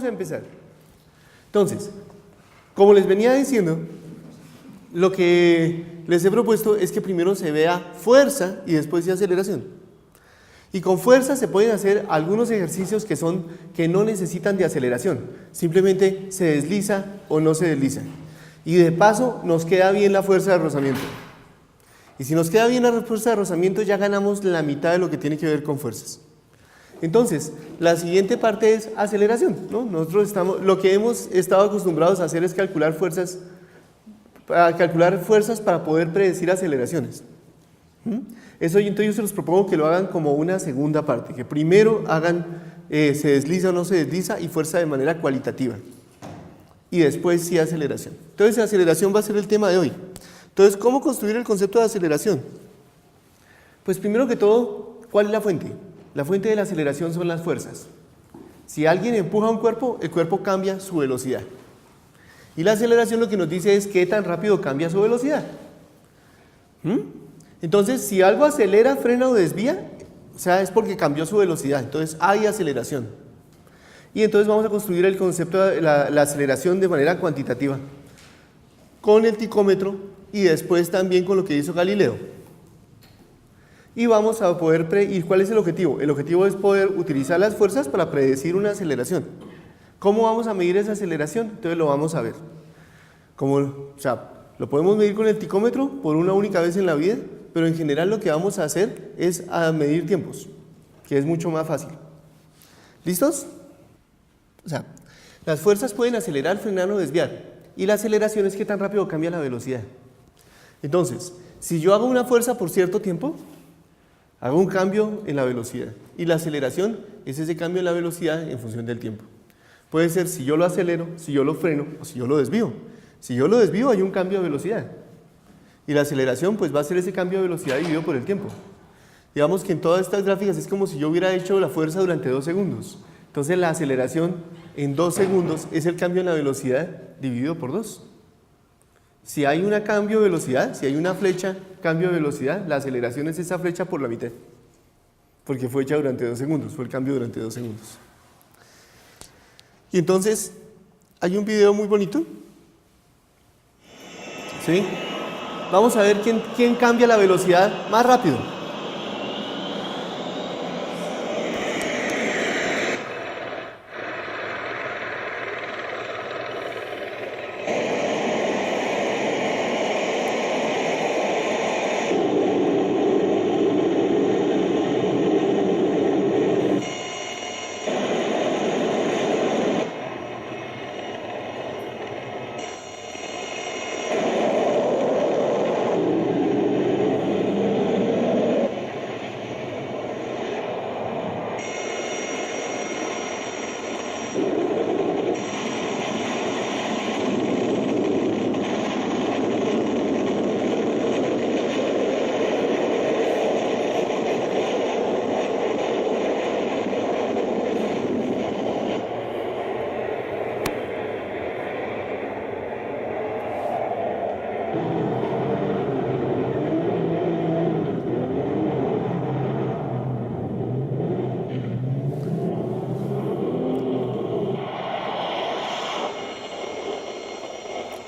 a empezar. Entonces, como les venía diciendo, lo que les he propuesto es que primero se vea fuerza y después de aceleración. Y con fuerza se pueden hacer algunos ejercicios que no necesitan de aceleración, simplemente se desliza o no se desliza. Y de paso nos queda bien la fuerza de rozamiento. Y si nos queda bien la fuerza de rozamiento, ya ganamos la mitad de lo que tiene que ver con fuerzas. Entonces, la siguiente parte es aceleración, ¿no? Lo que hemos estado acostumbrados a hacer es calcular fuerzas para poder predecir aceleraciones. Eso entonces yo se los propongo que lo hagan como una segunda parte, que primero hagan se desliza o no se desliza y fuerza de manera cualitativa. Y después sí aceleración. Entonces aceleración va a ser el tema de hoy. Entonces, ¿cómo construir el concepto de aceleración? Pues primero que todo, ¿cuál es la fuente? La fuente de la aceleración son las fuerzas. Si alguien empuja un cuerpo, el cuerpo cambia su velocidad. Y la aceleración lo que nos dice es qué tan rápido cambia su velocidad. Entonces, si algo acelera, frena o desvía, o sea, es porque cambió su velocidad. Entonces, hay aceleración. Y entonces vamos a construir el concepto de la aceleración de manera cuantitativa, con el ticómetro y después también con lo que hizo Galileo. Y vamos a poder ¿y cuál es el objetivo? El objetivo es poder utilizar las fuerzas para predecir una aceleración. ¿Cómo vamos a medir esa aceleración? Entonces lo vamos a ver. Lo podemos medir con el ticómetro por una única vez en la vida, pero en general lo que vamos a hacer es medir tiempos, que es mucho más fácil. ¿Listos? Las fuerzas pueden acelerar, frenar o desviar, y la aceleración es qué tan rápido cambia la velocidad. Entonces, si yo hago una fuerza por cierto tiempo, hago un cambio en la velocidad, y la aceleración es ese cambio en la velocidad en función del tiempo. Puede ser si yo lo acelero, si yo lo freno o si yo lo desvío. Si yo lo desvío hay un cambio de velocidad, y la aceleración pues va a ser ese cambio de velocidad dividido por el tiempo. Digamos que en todas estas gráficas es como si yo hubiera hecho la fuerza durante 2 segundos. Entonces la aceleración en 2 segundos es el cambio en la velocidad dividido por 2. Si hay un cambio de velocidad, si hay una flecha cambio de velocidad, la aceleración es esa flecha por la mitad, porque fue hecha durante 2 segundos, fue el cambio durante 2 segundos. Y entonces hay un video muy bonito, ¿sí? Vamos a ver quién cambia la velocidad más rápido.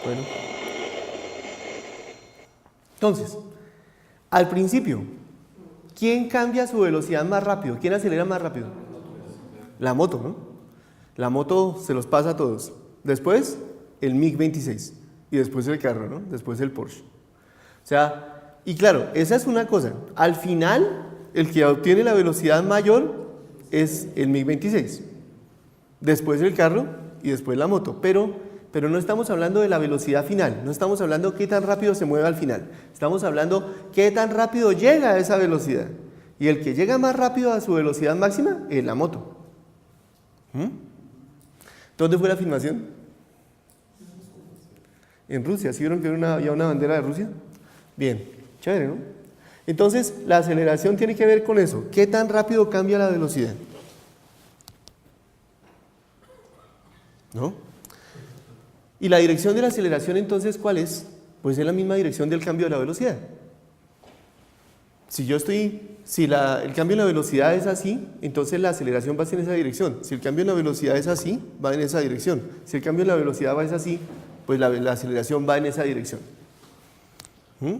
Bueno. Entonces, al principio, ¿quién cambia su velocidad más rápido? ¿Quién acelera más rápido? La moto, ¿no? La moto se los pasa a todos. Después, el MiG-26. Y después el carro, ¿no? Después el Porsche. O sea, y claro, esa es una cosa. Al final, el que obtiene la velocidad mayor es el MiG-26. Después el carro y después la moto. Pero no estamos hablando de la velocidad final. No estamos hablando qué tan rápido se mueve al final. Estamos hablando qué tan rápido llega a esa velocidad. Y el que llega más rápido a su velocidad máxima es la moto. ¿Dónde fue la filmación? En Rusia. ¿Sí vieron que había una bandera de Rusia? Bien, chévere, ¿no? Entonces, la aceleración tiene que ver con eso. ¿Qué tan rápido cambia la velocidad? ¿No? ¿Y la dirección de la aceleración entonces cuál es? Pues es la misma dirección del cambio de la velocidad. Si el cambio en la velocidad es así, entonces la aceleración va a ser en esa dirección. Si el cambio en la velocidad es así, va en esa dirección. Si el cambio en la velocidad va es así, pues la aceleración va en esa dirección. ¿Mm?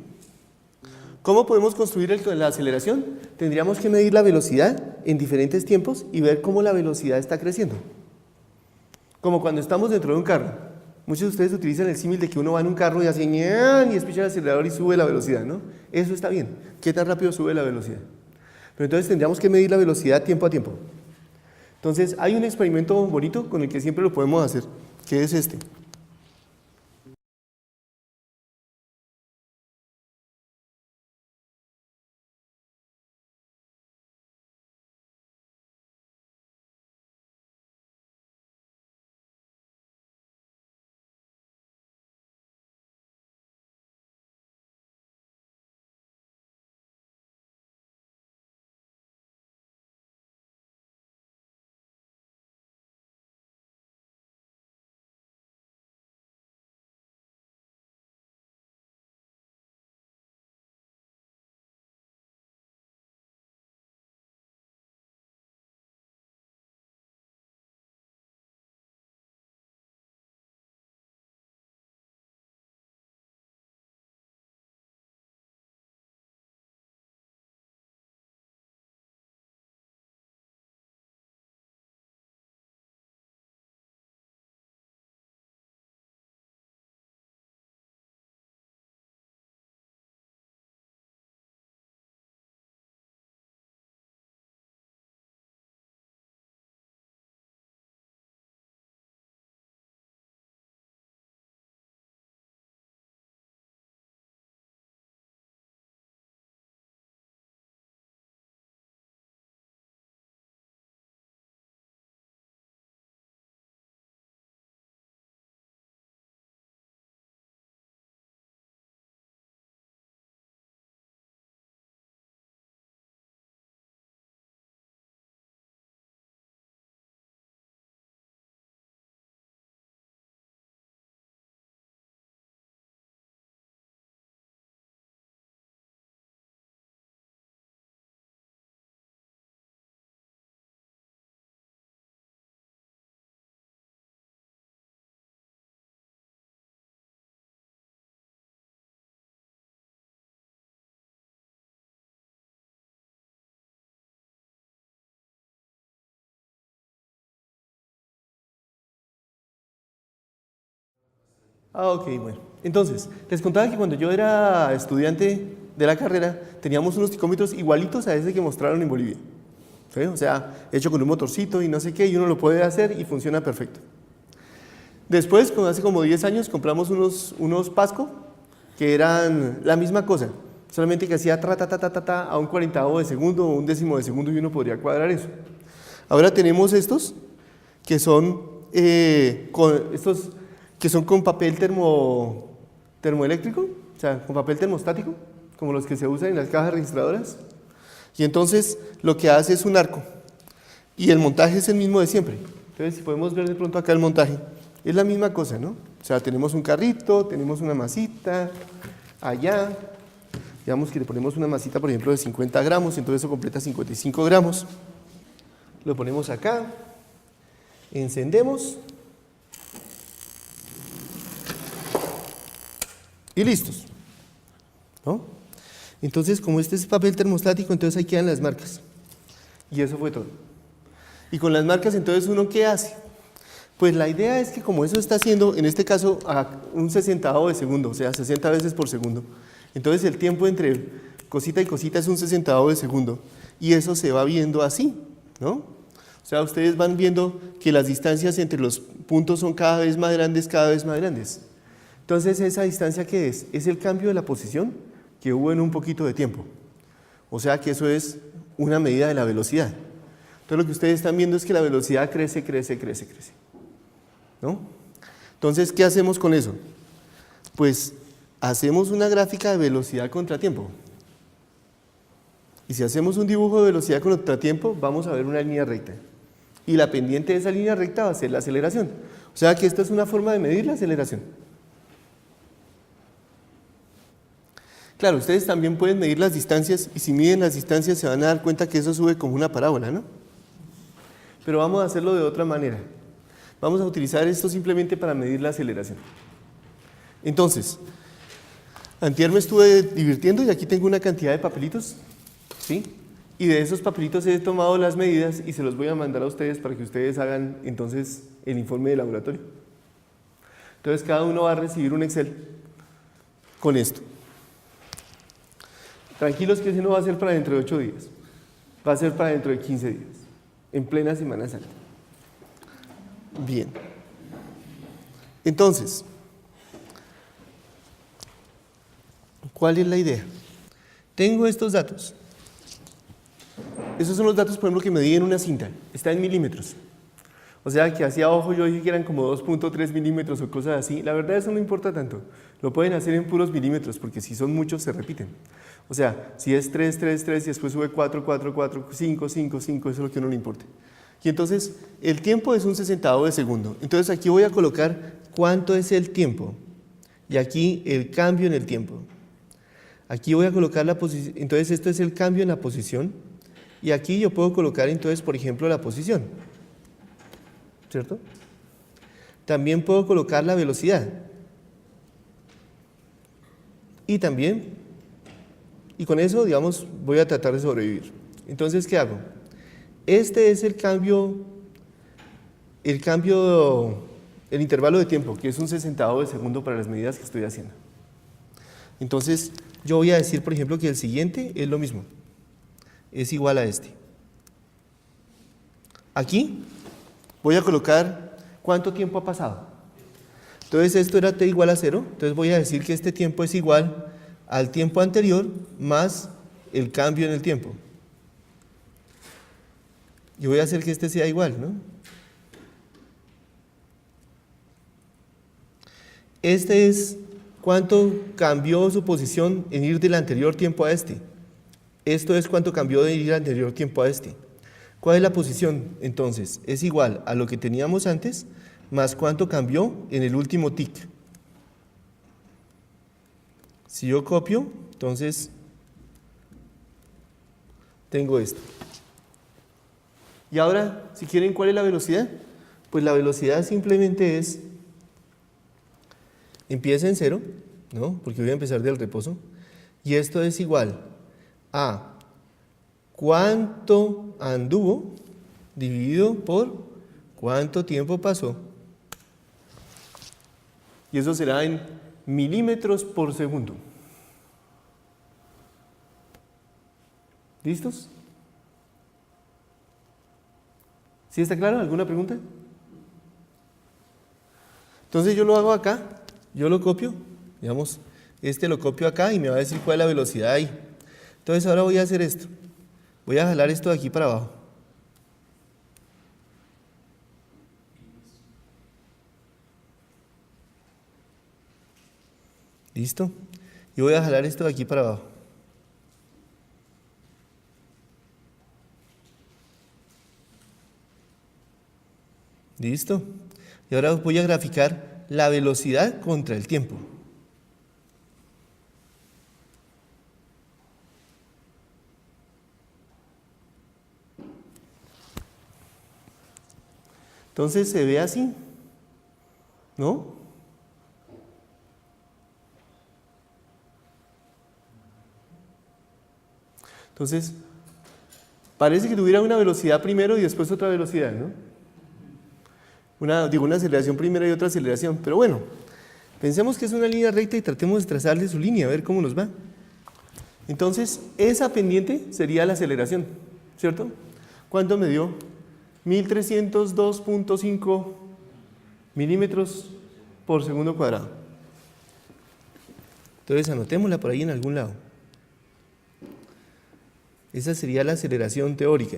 ¿Cómo podemos construir la aceleración? Tendríamos que medir la velocidad en diferentes tiempos y ver cómo la velocidad está creciendo. Como cuando estamos dentro de un carro. Muchos de ustedes utilizan el símil de que uno va en un carro y hace ñan y espicha el acelerador y sube la velocidad, ¿no? Eso está bien. ¿Qué tan rápido sube la velocidad? Pero entonces tendríamos que medir la velocidad tiempo a tiempo. Entonces hay un experimento bonito con el que siempre lo podemos hacer, que es este. Ok, bueno. Entonces, les contaba que cuando yo era estudiante de la carrera, teníamos unos ticómetros igualitos a ese que mostraron en Bolivia. ¿Sí? O sea, hecho con un motorcito y no sé qué, y uno lo puede hacer y funciona perfecto. Después, hace como 10 años, compramos unos Pasco que eran la misma cosa, solamente que hacía ta a un 40avo de segundo o un décimo de segundo y uno podría cuadrar eso. Ahora tenemos estos que son con papel termoeléctrico, o sea, con papel termostático, como los que se usan en las cajas registradoras. Y entonces lo que hace es un arco. Y el montaje es el mismo de siempre. Entonces, si podemos ver de pronto acá el montaje, es la misma cosa, ¿no? O sea, tenemos un carrito, tenemos una masita, allá. Digamos que le ponemos una masita, por ejemplo, de 50 gramos, entonces eso completa 55 gramos. Lo ponemos acá, encendemos. Y listos, ¿no? Entonces, como este es papel termostático, entonces ahí quedan las marcas. Y eso fue todo. Y con las marcas, entonces, ¿uno qué hace? Pues la idea es que como eso está haciendo, en este caso, a un 60avo de segundo, o sea, 60 veces por segundo. Entonces, el tiempo entre cosita y cosita es un 60avo de segundo. Y eso se va viendo así, ¿no? O sea, ustedes van viendo que las distancias entre los puntos son cada vez más grandes, cada vez más grandes. Entonces, ¿esa distancia qué es? Es el cambio de la posición que hubo en un poquito de tiempo. O sea que eso es una medida de la velocidad. Entonces, lo que ustedes están viendo es que la velocidad crece, crece, crece, crece, ¿no? Entonces, ¿qué hacemos con eso? Pues hacemos una gráfica de velocidad contra tiempo. Y si hacemos un dibujo de velocidad contra tiempo, vamos a ver una línea recta. Y la pendiente de esa línea recta va a ser la aceleración. O sea que esta es una forma de medir la aceleración. Claro, ustedes también pueden medir las distancias y si miden las distancias se van a dar cuenta que eso sube como una parábola, ¿no? Pero vamos a hacerlo de otra manera. Vamos a utilizar esto simplemente para medir la aceleración. Entonces, antier me estuve divirtiendo y aquí tengo una cantidad de papelitos, ¿sí? Y de esos papelitos he tomado las medidas y se los voy a mandar a ustedes para que ustedes hagan entonces el informe de laboratorio. Entonces cada uno va a recibir un Excel con esto. Tranquilos que ese no va a ser para dentro de 8 días, va a ser para dentro de 15 días, en plena Semana Santa. Bien. Entonces, ¿cuál es la idea? Tengo estos datos. Esos son los datos, por ejemplo, que medí en una cinta. Está en milímetros. O sea, que hacia ojo yo dije que eran como 2.3 milímetros o cosas así. La verdad eso no importa tanto. Lo pueden hacer en puros milímetros, porque si son muchos se repiten. O sea, si es 3, 3, 3 y después sube 4, 4, 4, 5, 5, 5, eso es lo que a uno le importa. Y entonces, el tiempo es un sesentavo de segundo. Entonces aquí voy a colocar cuánto es el tiempo. Y aquí el cambio en el tiempo. Aquí voy a colocar la posición. Entonces esto es el cambio en la posición. Y aquí yo puedo colocar entonces, por ejemplo, la posición. ¿Cierto? También puedo colocar la velocidad. Y también, y con eso, digamos, voy a tratar de sobrevivir. Entonces, ¿qué hago? Este es el intervalo de tiempo, que es un sesentavo de segundo para las medidas que estoy haciendo. Entonces, yo voy a decir, por ejemplo, que el siguiente es lo mismo. Es igual a este. Aquí voy a colocar cuánto tiempo ha pasado. Entonces esto era t igual a 0, entonces voy a decir que este tiempo es igual al tiempo anterior más el cambio en el tiempo. Y voy a hacer que este sea igual, ¿no? Este es cuánto cambió su posición en ir del anterior tiempo a este. Esto es cuánto cambió de ir del anterior tiempo a este. ¿Cuál es la posición? Entonces, es igual a lo que teníamos antes, más cuánto cambió en el último tic. Si yo copio, entonces, tengo esto. Y ahora, si quieren, ¿cuál es la velocidad? Pues la velocidad simplemente es, empieza en 0, ¿no? Porque voy a empezar del reposo, y esto es igual a cuánto anduvo dividido por cuánto tiempo pasó. Y eso será en milímetros por segundo. ¿Listos? ¿Sí está claro? ¿Alguna pregunta? Entonces yo lo hago acá, yo lo copio, digamos, este lo copio acá y me va a decir cuál es la velocidad ahí. Entonces ahora voy a hacer esto. Voy a jalar esto de aquí para abajo. ¿Listo? Y voy a jalar esto de aquí para abajo. ¿Listo? Y ahora voy a graficar la velocidad contra el tiempo. Entonces se ve así, ¿no? Entonces, parece que tuviera una velocidad primero y después otra velocidad, ¿no? Una aceleración primero y otra aceleración, pero bueno, pensemos que es una línea recta y tratemos de trazarle su línea, a ver cómo nos va. Entonces, esa pendiente sería la aceleración, ¿cierto? ¿Cuánto me dio? 1302.5 milímetros por segundo cuadrado. Entonces anotémosla por ahí en algún lado. Esa sería la aceleración teórica.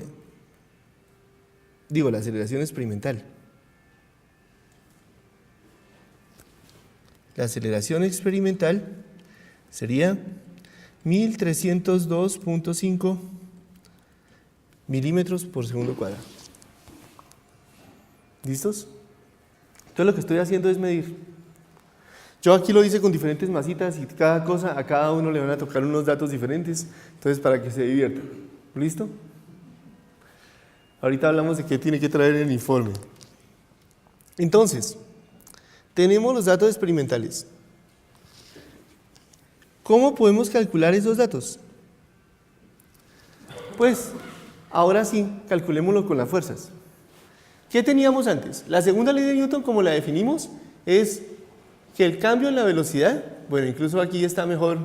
Digo, la aceleración experimental. La aceleración experimental sería 1302.5 milímetros por segundo cuadrado. ¿Listos? Entonces lo que estoy haciendo es medir. Yo aquí lo hice con diferentes masitas y cada cosa, a cada uno le van a tocar unos datos diferentes, entonces para que se diviertan. ¿Listo? Ahorita hablamos de qué tiene que traer el informe. Entonces, tenemos los datos experimentales. ¿Cómo podemos calcular esos datos? Pues, ahora sí, calculémoslo con las fuerzas. ¿Qué teníamos antes? La segunda ley de Newton, como la definimos, es que el cambio en la velocidad, bueno, incluso aquí está mejor,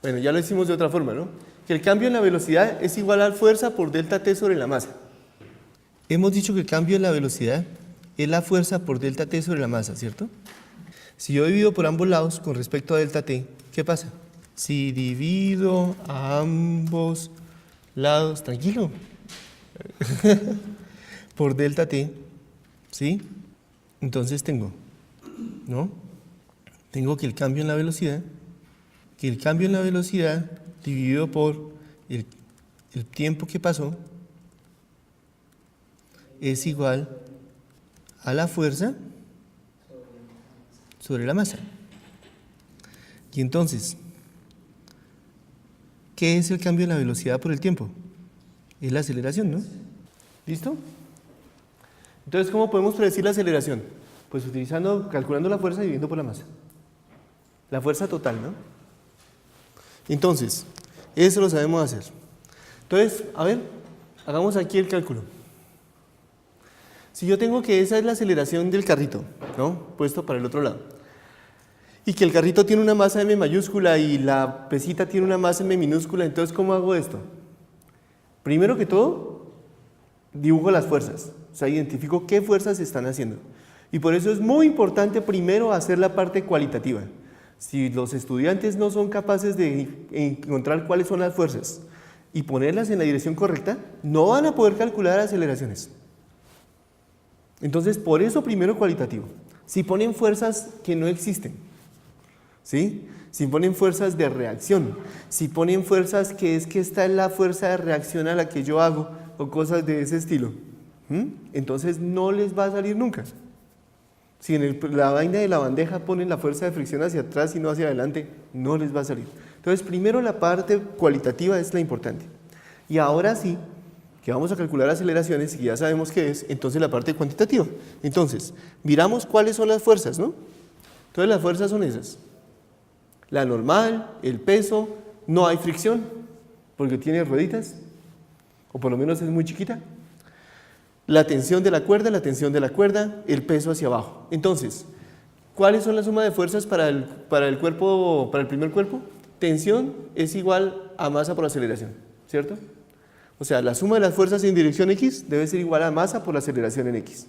bueno, ya lo hicimos de otra forma, ¿no? Que el cambio en la velocidad es igual a fuerza por delta t sobre la masa. Hemos dicho que el cambio en la velocidad es la fuerza por delta t sobre la masa, ¿cierto? Si yo divido por ambos lados con respecto a delta t, ¿qué pasa? Si divido a ambos lados, tranquilo, por delta t, ¿sí? Entonces tengo, ¿no? Tengo que el cambio en la velocidad, dividido por el tiempo que pasó es igual a la fuerza sobre la masa. Y entonces, ¿qué es el cambio en la velocidad por el tiempo? Es la aceleración, ¿no? ¿Listo? Entonces, ¿cómo podemos predecir la aceleración? Pues calculando la fuerza y dividiendo por la masa. La fuerza total, ¿no? Entonces, eso lo sabemos hacer. Entonces, a ver, hagamos aquí el cálculo. Si yo tengo que esa es la aceleración del carrito, ¿no? Puesto para el otro lado. Y que el carrito tiene una masa m mayúscula y la pesita tiene una masa m minúscula, entonces, ¿cómo hago esto? Primero que todo, dibujo las fuerzas. O sea, identifico qué fuerzas se están haciendo. Y por eso es muy importante primero hacer la parte cualitativa. Si los estudiantes no son capaces de encontrar cuáles son las fuerzas y ponerlas en la dirección correcta, no van a poder calcular aceleraciones. Entonces, por eso primero cualitativo. Si ponen fuerzas que no existen, ¿sí? Si ponen fuerzas de reacción, si ponen fuerzas que es que esta es la fuerza de reacción a la que yo hago, o cosas de ese estilo, entonces no les va a salir nunca. Si en la vaina de la bandeja ponen la fuerza de fricción hacia atrás y no hacia adelante, no les va a salir. Entonces, primero la parte cualitativa es la importante. Y ahora sí, que vamos a calcular aceleraciones y ya sabemos qué es, entonces la parte cuantitativa. Entonces, miramos cuáles son las fuerzas, ¿no? Entonces las fuerzas son esas. La normal, el peso, no hay fricción, porque tiene rueditas, o por lo menos es muy chiquita. La tensión de la cuerda, el peso hacia abajo. Entonces, ¿cuáles son la suma de fuerzas para el primer cuerpo? Tensión es igual a masa por aceleración, ¿cierto? O sea, la suma de las fuerzas en dirección X debe ser igual a masa por la aceleración en X.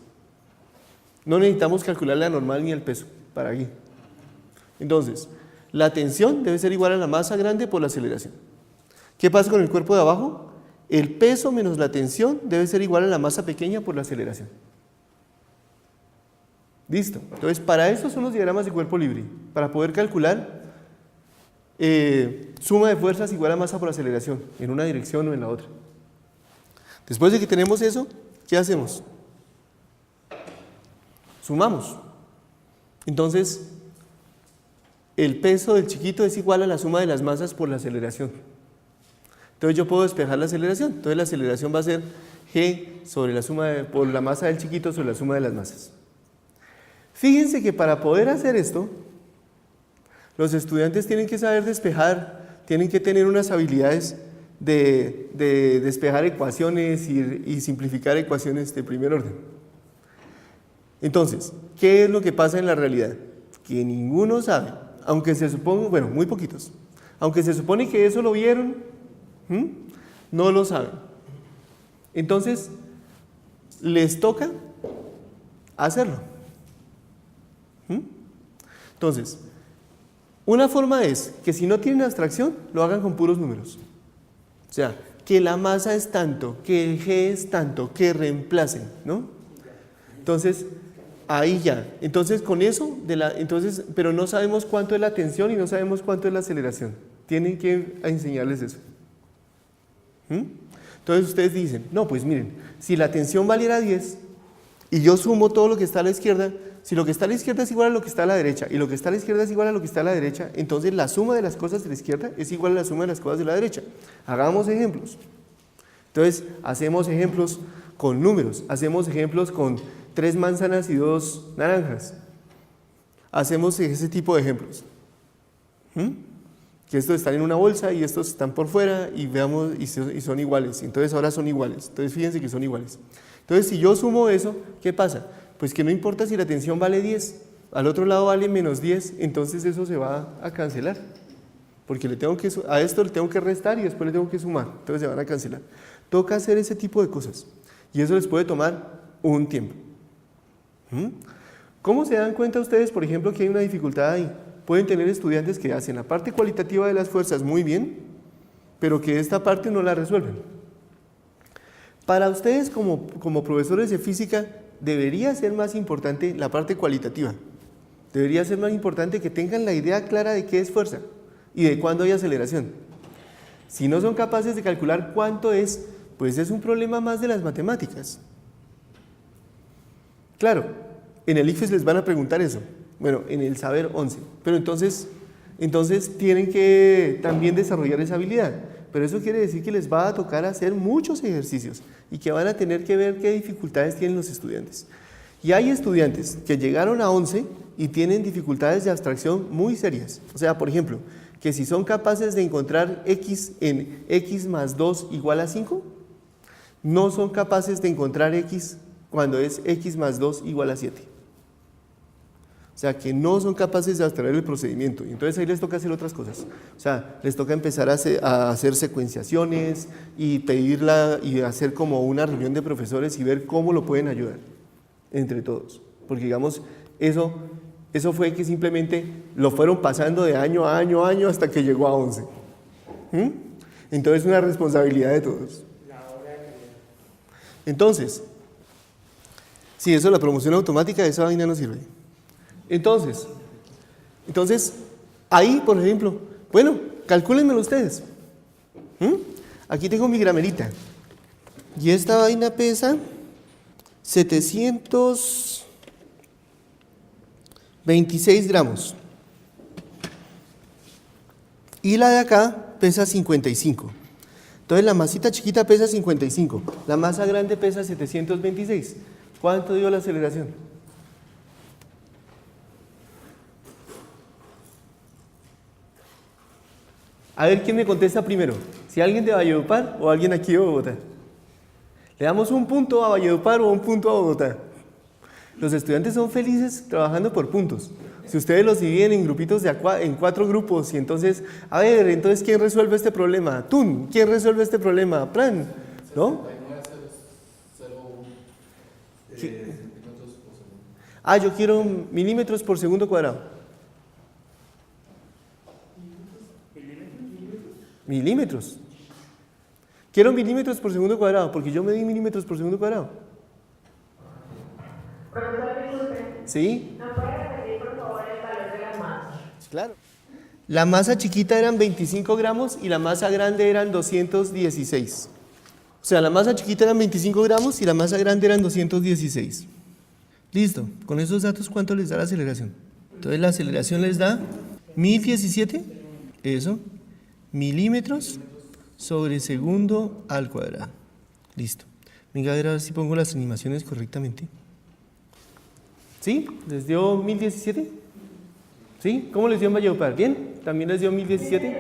No necesitamos calcular la normal ni el peso para aquí. Entonces, la tensión debe ser igual a la masa grande por la aceleración. ¿Qué pasa con el cuerpo de abajo? El peso menos la tensión debe ser igual a la masa pequeña por la aceleración. Listo. Entonces, para eso son los diagramas de cuerpo libre, para poder calcular suma de fuerzas igual a masa por aceleración, en una dirección o en la otra. Después de que tenemos eso, ¿qué hacemos? Sumamos. Entonces, el peso del chiquito es igual a la suma de las masas por la aceleración. Entonces yo puedo despejar la aceleración. Entonces la aceleración va a ser g sobre por la masa del chiquito sobre la suma de las masas. Fíjense que para poder hacer esto, los estudiantes tienen que saber despejar, tienen que tener unas habilidades de despejar ecuaciones y simplificar ecuaciones de primer orden. Entonces, ¿qué es lo que pasa en la realidad? Que ninguno sabe, aunque se supone, bueno, muy poquitos, aunque se supone que eso lo vieron, no lo saben. Entonces, les toca hacerlo. Entonces, una forma es que si no tienen abstracción, lo hagan con puros números. O sea, que la masa es tanto, que el G es tanto, que reemplacen, ¿no? Entonces, ahí ya. Entonces, con eso, pero no sabemos cuánto es la tensión y no sabemos cuánto es la aceleración. Tienen que enseñarles eso. Entonces, ustedes dicen, no, pues miren, si la tensión valiera 10 y yo sumo todo lo que está a la izquierda, si lo que está a la izquierda es igual a lo que está a la derecha y lo que está a la izquierda es igual a lo que está a la derecha, entonces la suma de las cosas de la izquierda es igual a la suma de las cosas de la derecha. Hagamos ejemplos. Entonces, hacemos ejemplos con números, hacemos ejemplos con 3 manzanas y 2 naranjas. Hacemos ese tipo de ejemplos. Que estos están en una bolsa y estos están por fuera y veamos y son iguales. Entonces ahora son iguales. Entonces fíjense que son iguales. Entonces si yo sumo eso, ¿qué pasa? Pues que no importa si la tensión vale 10, al otro lado vale menos 10, entonces eso se va a cancelar. Porque a esto le tengo que restar y después le tengo que sumar. Entonces se van a cancelar. Toca hacer ese tipo de cosas. Y eso les puede tomar un tiempo. ¿Cómo se dan cuenta ustedes, por ejemplo, que hay una dificultad ahí? Pueden tener estudiantes que hacen la parte cualitativa de las fuerzas muy bien, pero que esta parte no la resuelven. Para ustedes como profesores de física debería ser más importante la parte cualitativa. Debería ser más importante que tengan la idea clara de qué es fuerza y de cuándo hay aceleración. Si no son capaces de calcular cuánto es, pues es un problema más de las matemáticas. Claro, en el ICFES les van a preguntar eso. Bueno, en el saber 11, pero entonces tienen que también desarrollar esa habilidad, pero eso quiere decir que les va a tocar hacer muchos ejercicios y que van a tener que ver qué dificultades tienen los estudiantes. Y hay estudiantes que llegaron a 11 y tienen dificultades de abstracción muy serias, o sea, por ejemplo, que si son capaces de encontrar x en x más 2 igual a 5, no son capaces de encontrar x cuando es x más 2 igual a 7. O sea, que no son capaces de abstraer el procedimiento. Y entonces ahí les toca hacer otras cosas. O sea, les toca empezar a hacer secuenciaciones y pedirla y hacer como una reunión de profesores y ver cómo lo pueden ayudar entre todos. Porque digamos, eso fue que simplemente lo fueron pasando de año a año hasta que llegó a 11. Entonces es una responsabilidad de todos. Entonces, sí, eso, la promoción automática de esa vaina no sirve. Entonces, ahí, por ejemplo, bueno, calcúlenmelo ustedes. Aquí tengo mi gramerita. Y esta vaina pesa 726 gramos. Y la de acá pesa 55. Entonces la masita chiquita pesa 55. La masa grande pesa 726. ¿Cuánto dio la aceleración? A ver quién me contesta primero, si alguien de Valledupar o alguien aquí de Bogotá. ¿Le damos un punto a Valledupar o un punto a Bogotá? Los estudiantes son felices trabajando por puntos. Si ustedes los dividen en grupitos en 4 grupos y entonces, a ver, entonces ¿quién resuelve este problema? Tun, ¿quién resuelve este problema? Plan, ¿no? Yo quiero milímetros por segundo cuadrado. Milímetros. Quiero milímetros por segundo cuadrado, porque yo medí milímetros por segundo cuadrado. ¿Sí? ¿No puede repetir, por favor, el valor de la masa? Claro. La masa chiquita eran 25 gramos y la masa grande eran 216. O sea, la masa chiquita eran 25 gramos y la masa grande eran 216. Listo. Con esos datos, ¿cuánto les da la aceleración? Entonces, la aceleración les da 1017. Eso. Milímetros sobre segundo al cuadrado. Listo. Venga a ver si pongo las animaciones correctamente. ¿Sí? ¿Les dio 1017? ¿Sí? ¿Cómo les dio en Valledupar? ¿Bien? ¿También les dio 1017?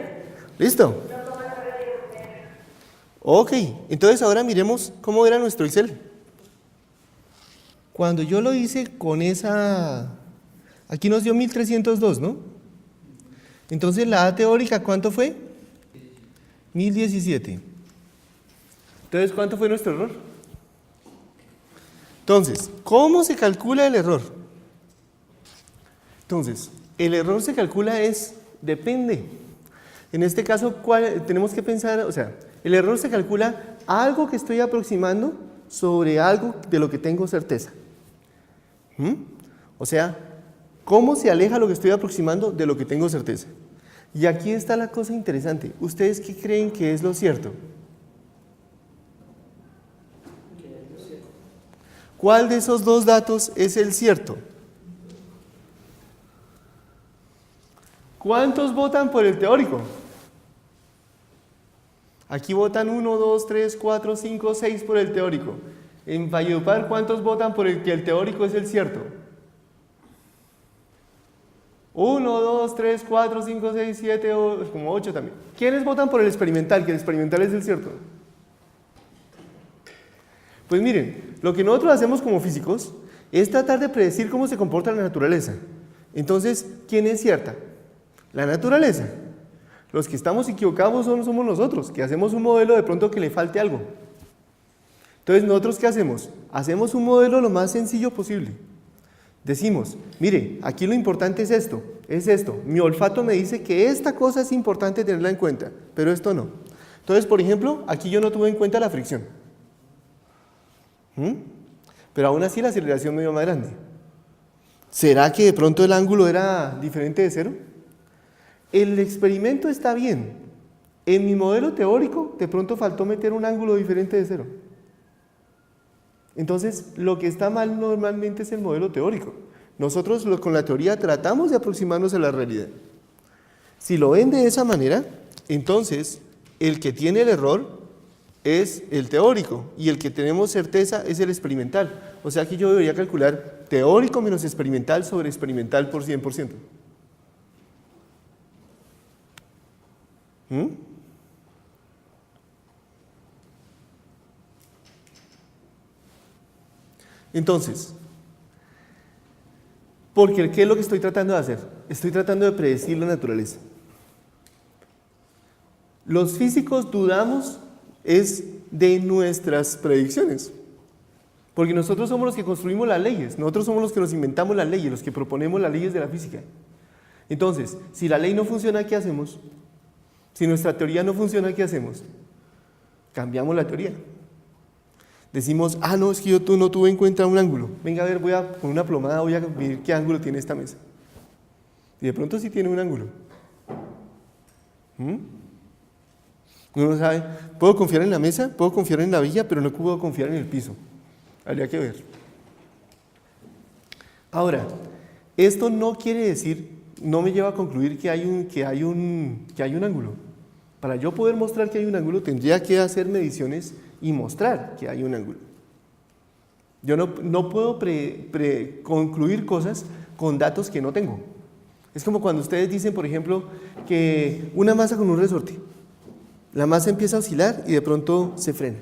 ¿Listo? Ok, entonces ahora miremos cómo era nuestro Excel. Cuando yo lo hice con esa... Aquí nos dio 1302, ¿no? Entonces la A teórica, ¿cuánto fue? 1017. Entonces, ¿cuánto fue nuestro error? Entonces, ¿cómo se calcula el error? Entonces, el error se calcula depende. En este caso, tenemos que pensar, o sea, el error se calcula algo que estoy aproximando sobre algo de lo que tengo certeza. O sea, ¿cómo se aleja lo que estoy aproximando de lo que tengo certeza? Y aquí está la cosa interesante. ¿Ustedes qué creen que es lo cierto? ¿Cuál de esos dos datos es el cierto? ¿Cuántos votan por el teórico? Aquí votan 1, 2, 3, 4, 5, 6 por el teórico. En Valledupar, ¿cuántos votan por el que el teórico es el cierto? 1, 2, 3, 4, 5, 6, 7, como 8 también. ¿Quiénes votan por el experimental? Que el experimental es el cierto. Pues miren, lo que nosotros hacemos como físicos es tratar de predecir cómo se comporta la naturaleza. Entonces, ¿quién es cierta? La naturaleza. Los que estamos equivocados somos nosotros, que hacemos un modelo de pronto que le falte algo. Entonces, ¿nosotros qué hacemos? Hacemos un modelo lo más sencillo posible. Decimos, mire, aquí lo importante es esto. Mi olfato me dice que esta cosa es importante tenerla en cuenta, pero esto no. Entonces, por ejemplo, aquí yo no tuve en cuenta la fricción. Pero aún así la aceleración me dio más grande. ¿Será que de pronto el ángulo era diferente de cero? El experimento está bien. En mi modelo teórico, de pronto faltó meter un ángulo diferente de cero. Entonces, lo que está mal normalmente es el modelo teórico. Nosotros con la teoría tratamos de aproximarnos a la realidad. Si lo ven de esa manera, entonces el que tiene el error es el teórico y el que tenemos certeza es el experimental. O sea que yo debería calcular teórico menos experimental sobre experimental por 100%. Entonces, porque ¿qué es lo que estoy tratando de hacer? Estoy tratando de predecir la naturaleza. Los físicos dudamos es de nuestras predicciones, porque nosotros somos los que construimos las leyes, nosotros somos los que nos inventamos las leyes, los que proponemos las leyes de la física. Entonces, si la ley no funciona, ¿qué hacemos? Si nuestra teoría no funciona, ¿qué hacemos? Cambiamos la teoría. Decimos, no, es que yo no tuve en cuenta un ángulo. Venga, a ver, voy a poner una plomada, voy a ver qué ángulo tiene esta mesa. Y de pronto sí tiene un ángulo. Uno no sabe, puedo confiar en la mesa, puedo confiar en la villa, pero no puedo confiar en el piso. Habría que ver. Ahora, esto no quiere decir, no me lleva a concluir que hay un ángulo. Para yo poder mostrar que hay un ángulo, tendría que hacer mediciones y mostrar que hay un ángulo. Yo no puedo concluir cosas con datos que no tengo. Es como cuando ustedes dicen, por ejemplo, que una masa con un resorte, la masa empieza a oscilar y de pronto se frena.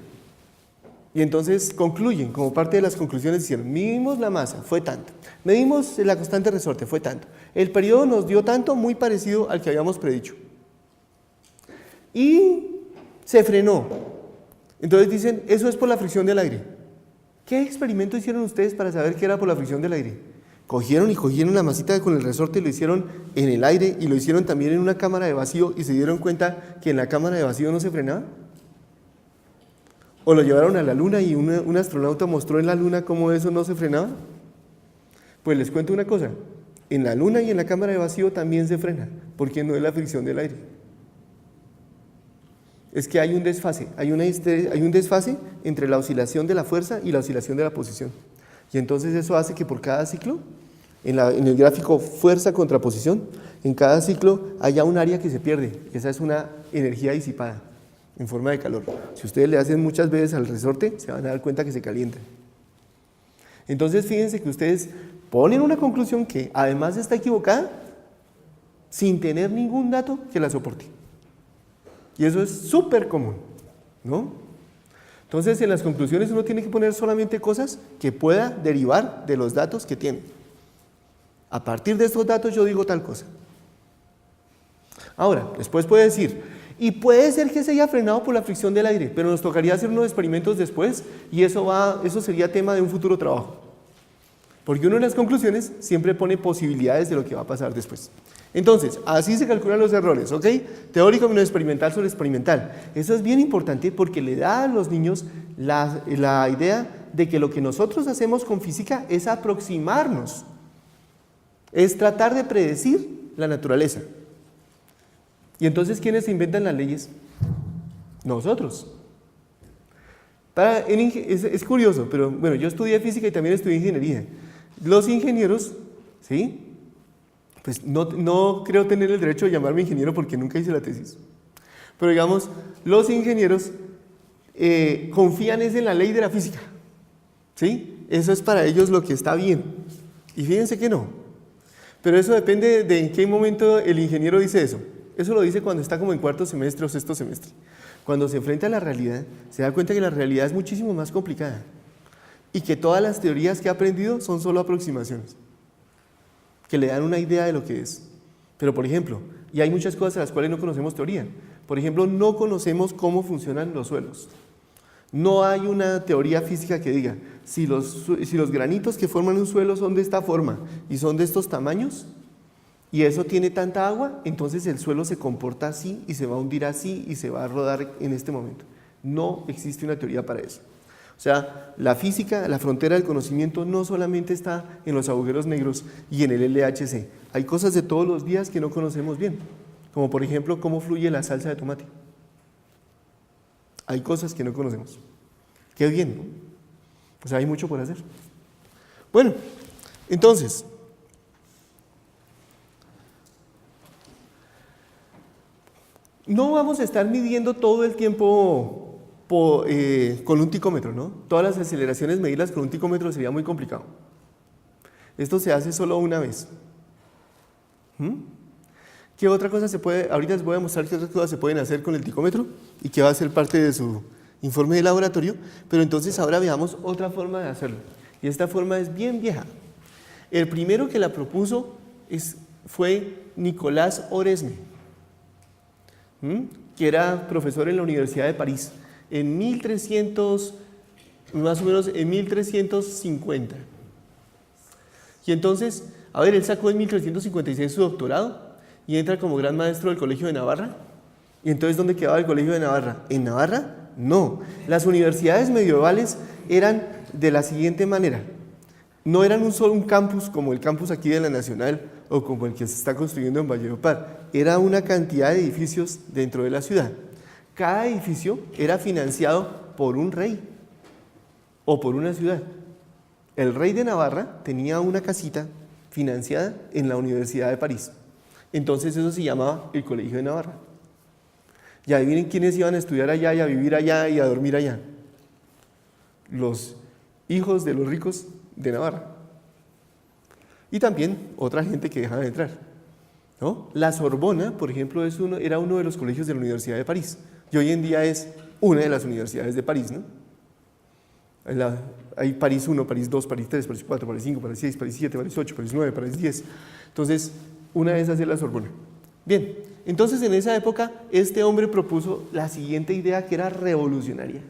Y entonces concluyen, como parte de las conclusiones hicieron, medimos la masa, fue tanto. Medimos la constante resorte, fue tanto. El periodo nos dio tanto, muy parecido al que habíamos predicho. Y se frenó. Entonces dicen, eso es por la fricción del aire. ¿Qué experimento hicieron ustedes para saber que era por la fricción del aire? Cogieron la masita con el resorte y lo hicieron en el aire y lo hicieron también en una cámara de vacío y se dieron cuenta que en la cámara de vacío no se frenaba. ¿O lo llevaron a la luna y un astronauta mostró en la luna cómo eso no se frenaba? Pues les cuento una cosa, en la luna y en la cámara de vacío también se frena, porque no es la fricción del aire. Es que hay un desfase, hay un desfase entre la oscilación de la fuerza y la oscilación de la posición. Y entonces eso hace que por cada ciclo, en el gráfico fuerza contra posición, en cada ciclo haya un área que se pierde. Esa es una energía disipada en forma de calor. Si ustedes le hacen muchas veces al resorte, se van a dar cuenta que se calienta. Entonces fíjense que ustedes ponen una conclusión que además está equivocada sin tener ningún dato que la soporte. Y eso es súper común, ¿no? Entonces, en las conclusiones uno tiene que poner solamente cosas que pueda derivar de los datos que tiene. A partir de estos datos yo digo tal cosa. Ahora, después puede decir, y puede ser que se haya frenado por la fricción del aire, pero nos tocaría hacer unos experimentos después y eso sería tema de un futuro trabajo. Porque uno en las conclusiones siempre pone posibilidades de lo que va a pasar después. Entonces, así se calculan los errores, ¿ok? Teórico menos experimental sobre experimental. Eso es bien importante porque le da a los niños la idea de que lo que nosotros hacemos con física es aproximarnos, es tratar de predecir la naturaleza. Y entonces, ¿quiénes inventan las leyes? Nosotros. Es curioso, pero bueno, yo estudié física y también estudié ingeniería. Los ingenieros, ¿sí?, Pues no creo tener el derecho de llamarme ingeniero porque nunca hice la tesis. Pero digamos, los ingenieros confían es en la ley de la física. ¿Sí? Eso es para ellos lo que está bien. Y fíjense que no. Pero eso depende de en qué momento el ingeniero dice eso. Eso lo dice cuando está como en cuarto semestre o sexto semestre. Cuando se enfrenta a la realidad, se da cuenta que la realidad es muchísimo más complicada y que todas las teorías que ha aprendido son solo aproximaciones, que le dan una idea de lo que es. Pero, por ejemplo, y hay muchas cosas a las cuales no conocemos teoría. Por ejemplo, no conocemos cómo funcionan los suelos. No hay una teoría física que diga, si los granitos que forman un suelo son de esta forma y son de estos tamaños, y eso tiene tanta agua, entonces el suelo se comporta así y se va a hundir así y se va a rodar en este momento. No existe una teoría para eso. O sea, la física, la frontera del conocimiento no solamente está en los agujeros negros y en el LHC. Hay cosas de todos los días que no conocemos bien, como por ejemplo cómo fluye la salsa de tomate. Hay cosas que no conocemos. Qué bien, ¿no? O sea, hay mucho por hacer. Bueno, entonces, no vamos a estar midiendo todo el tiempo con un ticómetro, ¿no? Todas las aceleraciones medirlas con un ticómetro sería muy complicado. Esto se hace solo una vez. ¿Qué otra cosa se puede? Ahorita les voy a mostrar qué otras cosas se pueden hacer con el ticómetro y que va a ser parte de su informe de laboratorio, pero entonces ahora veamos otra forma de hacerlo. Y esta forma es bien vieja. El primero que la propuso fue Nicolás Oresme, que era profesor en la Universidad de París, en 1300, más o menos en 1350. Y entonces, a ver, él sacó en 1356 su doctorado y entra como gran maestro del Colegio de Navarra. ¿Y entonces dónde quedaba el Colegio de Navarra? ¿En Navarra? No. Las universidades medievales eran de la siguiente manera. No eran un campus como el campus aquí de la Nacional o como el que se está construyendo en Valledupar. Era una cantidad de edificios dentro de la ciudad. Cada edificio era financiado por un rey o por una ciudad. El rey de Navarra tenía una casita financiada en la Universidad de París. Entonces eso se llamaba el Colegio de Navarra. Y adivinen quiénes iban a estudiar allá y a vivir allá y a dormir allá. Los hijos de los ricos de Navarra. Y también otra gente que dejaba de entrar, ¿no? La Sorbona, por ejemplo, era uno de los colegios de la Universidad de París. Y hoy en día es una de las universidades de París, ¿no? Hay París 1, París 2, París 3, París 4, París 5, París 6, París 7, París 8, París 9, París 10. Entonces, una de esas es la Sorbona. Bien, entonces en esa época este hombre propuso la siguiente idea que era revolucionaria.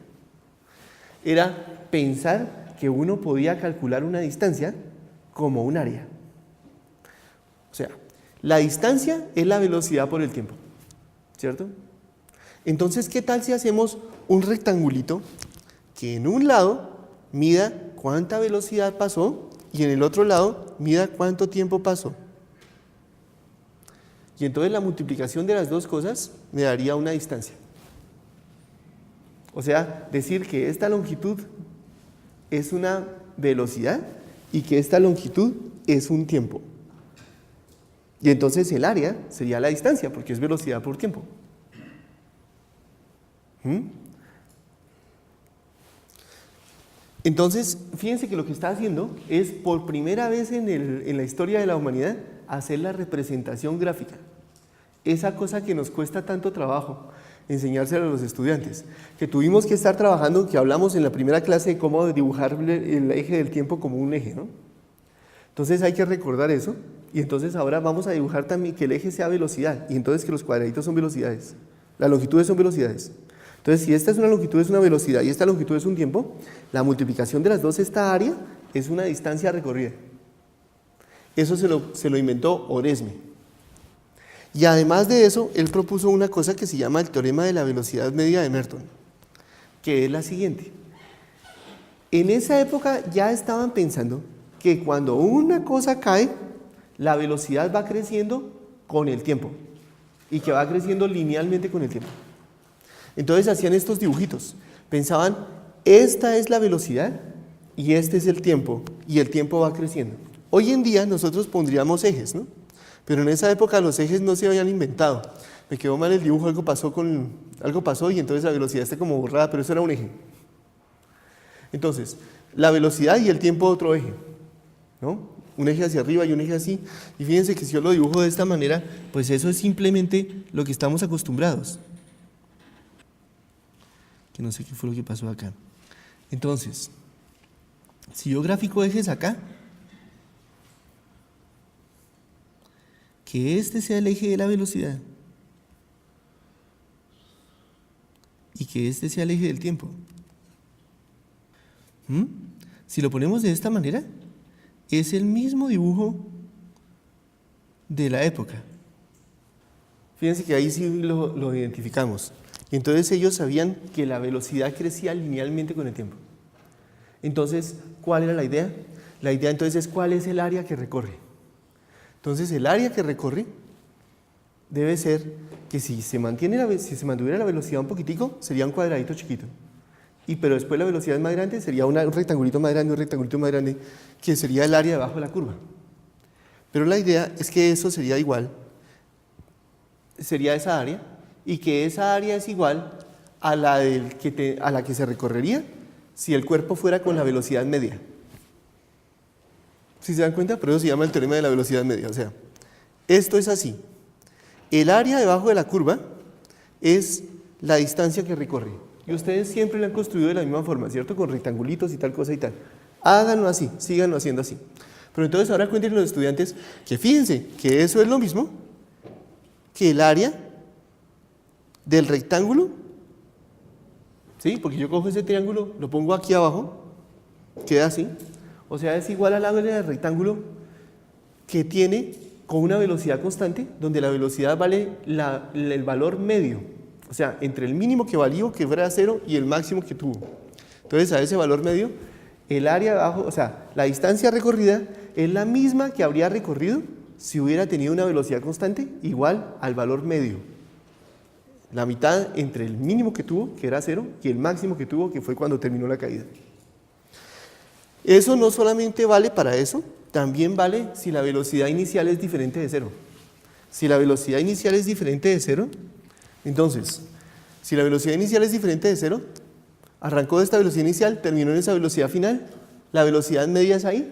Era pensar que uno podía calcular una distancia como un área. O sea, la distancia es la velocidad por el tiempo, ¿cierto? Entonces, ¿qué tal si hacemos un rectangulito que en un lado mida cuánta velocidad pasó y en el otro lado mida cuánto tiempo pasó? Y entonces la multiplicación de las dos cosas me daría una distancia. O sea, decir que esta longitud es una velocidad y que esta longitud es un tiempo. Y entonces el área sería la distancia, porque es velocidad por tiempo. Entonces, fíjense que lo que está haciendo es, por primera vez en la historia de la humanidad, hacer la representación gráfica. Esa cosa que nos cuesta tanto trabajo enseñársela a los estudiantes, que tuvimos que estar trabajando, que hablamos en la primera clase de cómo dibujar el eje del tiempo como un eje, ¿no? Entonces hay que recordar eso, y entonces ahora vamos a dibujar también que el eje sea velocidad, y entonces que los cuadraditos son velocidades, las longitudes son velocidades. Entonces, si esta es una longitud, es una velocidad, y esta longitud es un tiempo, la multiplicación de las dos, esta área, es una distancia recorrida. Eso se lo inventó Oresme. Y además de eso, él propuso una cosa que se llama el teorema de la velocidad media de Merton, que es la siguiente. En esa época ya estaban pensando que cuando una cosa cae, la velocidad va creciendo con el tiempo, y que va creciendo linealmente con el tiempo. Entonces hacían estos dibujitos, pensaban, esta es la velocidad y este es el tiempo, y el tiempo va creciendo. Hoy en día nosotros pondríamos ejes, ¿no? Pero en esa época los ejes no se habían inventado. Me quedó mal el dibujo, algo pasó y entonces la velocidad está como borrada, pero eso era un eje. Entonces, la velocidad y el tiempo otro eje, ¿no? Un eje hacia arriba y un eje así. Y fíjense que si yo lo dibujo de esta manera, pues eso es simplemente lo que estamos acostumbrados. Que no sé qué fue lo que pasó acá. Entonces, si yo grafico ejes acá, que este sea el eje de la velocidad y que este sea el eje del tiempo. Si lo ponemos de esta manera, es el mismo dibujo de la época. Fíjense que ahí sí lo identificamos. Y entonces ellos sabían que la velocidad crecía linealmente con el tiempo. Entonces, ¿cuál era la idea? La idea entonces es cuál es el área que recorre. Entonces, el área que recorre debe ser que si se mantuviera la velocidad un poquitico, sería un cuadradito chiquito. Pero después la velocidad más grande sería un rectangulito más grande, que sería el área debajo de la curva. Pero la idea es que eso sería igual, sería esa área, y que esa área es igual a la que se recorrería si el cuerpo fuera con la velocidad media. ¿Sí se dan cuenta? Por eso se llama el teorema de la velocidad media. O sea, esto es así. El área debajo de la curva es la distancia que recorre. Y ustedes siempre la han construido de la misma forma, ¿cierto? Con rectangulitos y tal cosa y tal. Háganlo así, síganlo haciendo así. Pero entonces ahora cuéntenle a los estudiantes que fíjense que eso es lo mismo que el área del rectángulo, ¿sí? Porque yo cojo ese triángulo, lo pongo aquí abajo, queda así. O sea, es igual al área del rectángulo que tiene con una velocidad constante, donde la velocidad vale el valor medio. O sea, entre el mínimo que valió, que fuera 0, y el máximo que tuvo. Entonces, a ese valor medio, el área de abajo, o sea, la distancia recorrida es la misma que habría recorrido si hubiera tenido una velocidad constante igual al valor medio. La mitad entre el mínimo que tuvo, que era 0, y el máximo que tuvo, que fue cuando terminó la caída. Eso no solamente vale para eso, también vale si la velocidad inicial es diferente de 0. Si la velocidad inicial es diferente de 0, entonces, si la velocidad inicial es diferente de 0, arrancó de esta velocidad inicial, terminó en esa velocidad final, la velocidad media es ahí,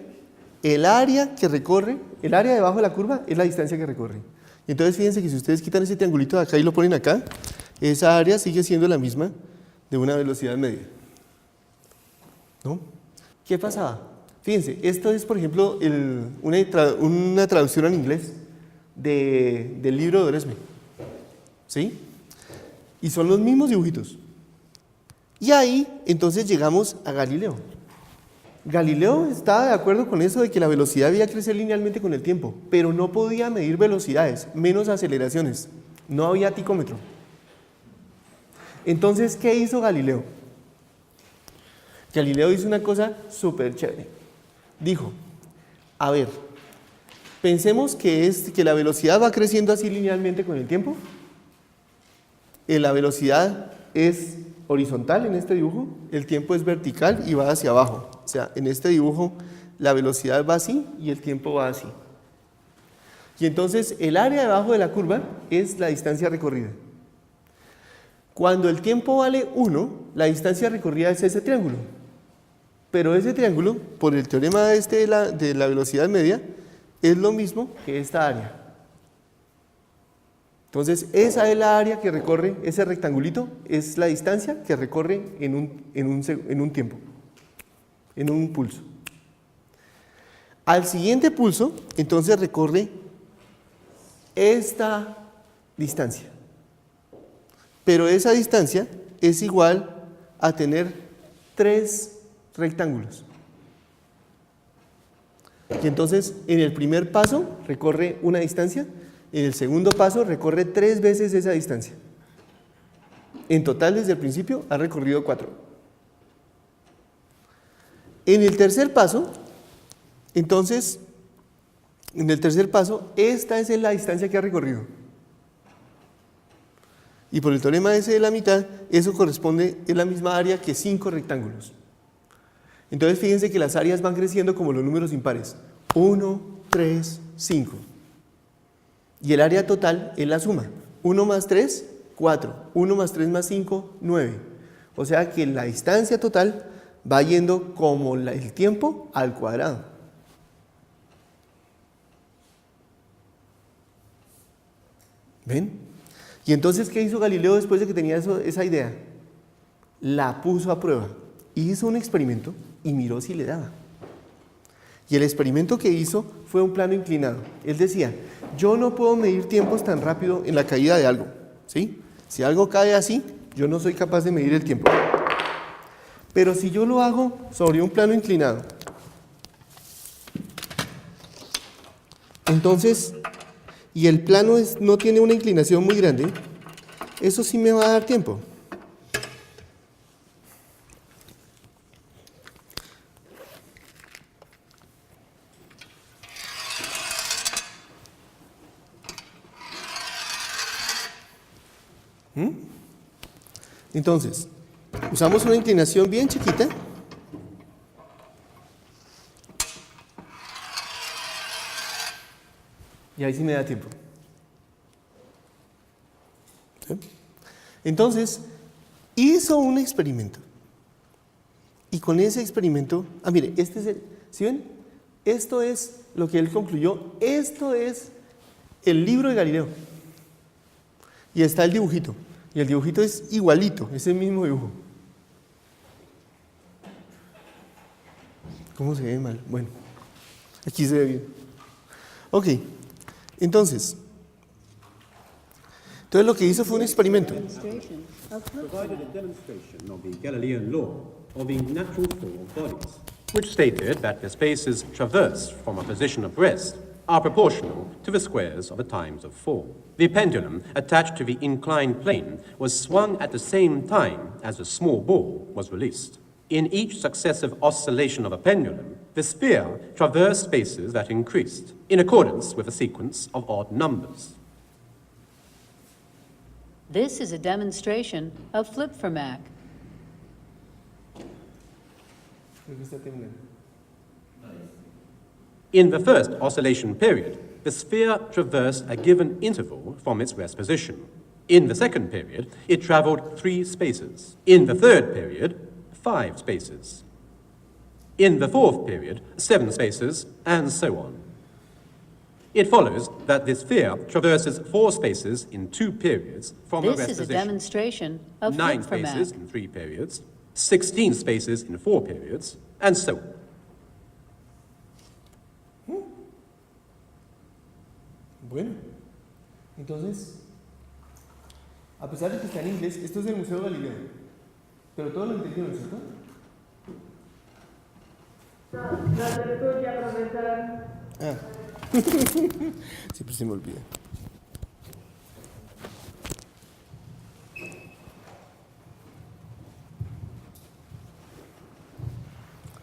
el área que recorre, el área debajo de la curva es la distancia que recorre. Y entonces fíjense que si ustedes quitan ese triangulito de acá y lo ponen acá, esa área sigue siendo la misma de una velocidad media. ¿No? ¿Qué pasaba? Fíjense, esto es por ejemplo una traducción en inglés del libro de Oresme. ¿Sí? Y son los mismos dibujitos. Y ahí entonces llegamos a Galileo. Galileo estaba de acuerdo con eso de que la velocidad debía crecer linealmente con el tiempo, pero no podía medir velocidades, menos aceleraciones. No había ticómetro. Entonces, ¿qué hizo Galileo? Galileo hizo una cosa súper chévere. Dijo, a ver, pensemos que la velocidad va creciendo así linealmente con el tiempo. La velocidad es horizontal en este dibujo, el tiempo es vertical y va hacia abajo. O sea, en este dibujo la velocidad va así y el tiempo va así. Y entonces el área debajo de la curva es la distancia recorrida. Cuando el tiempo vale 1, la distancia recorrida es ese triángulo. Pero ese triángulo, por el teorema de la velocidad media, es lo mismo que esta área. Entonces, esa es la área que recorre, ese rectangulito es la distancia que recorre en un tiempo, en un pulso. Al siguiente pulso, entonces recorre esta distancia. Pero esa distancia es igual a tener 3 rectángulos. Y entonces, en el primer paso recorre una distancia, en el segundo paso recorre 3 veces esa distancia. En total, desde el principio, ha recorrido 4. En el tercer paso, entonces, esta es la distancia que ha recorrido. Y por el teorema ese de la mitad, eso corresponde, es la misma área que 5 rectángulos. Entonces, fíjense que las áreas van creciendo como los números impares. 1, 3, 5. Y el área total es la suma. 1 más 3, 4. 1 más 3 más 5, 9. O sea que la distancia total va yendo como el tiempo al cuadrado. ¿Ven? Y entonces, ¿qué hizo Galileo después de que tenía esa idea? La puso a prueba. Hizo un experimento y miró si le daba. Y el experimento que hizo fue un plano inclinado. Él decía, yo no puedo medir tiempos tan rápido en la caída de algo, ¿sí? Si algo cae así, yo no soy capaz de medir el tiempo. Pero si yo lo hago sobre un plano inclinado, entonces, y el plano no tiene una inclinación muy grande, eso sí me va a dar tiempo. Entonces, usamos una inclinación bien chiquita. Y ahí sí me da tiempo. ¿Sí? Entonces, hizo un experimento. Y con ese experimento, mire, este es ¿sí ven? Esto es lo que él concluyó. Esto es el libro de Galileo. Y está el dibujito. Y el dibujito es igualito, es el mismo dibujo. ¿Cómo se ve mal? Bueno, aquí se ve bien. Ok, entonces lo que hizo fue un experimento. Provided a demonstration of the Galilean law of the natural flow of bodies, which stated that the spaces traversed from a position of rest are proportional to the squares of the times of fall. The pendulum attached to the inclined plane was swung at the same time as the small ball was released. In each successive oscillation of a pendulum, the sphere traversed spaces that increased, in accordance with a sequence of odd numbers. This is a demonstration of Flip-Fermat. In the first oscillation period, the sphere traversed a given interval from its rest position. In the second period, it traveled 3 spaces. In the third period, 5 spaces. In the fourth period, 7 spaces, and so on. It follows that the sphere traverses 4 spaces in 2 periods from the rest This is a position. demonstration of 9 spaces Flip-Fermat. in 3 periods, 16 spaces in 4 periods, and so on. Bueno, entonces, a pesar de que está en inglés, esto es del Museo Galileo, pero todos lo entendieron, ¿cierto? La tertulia, profesor. Siempre se me olvida.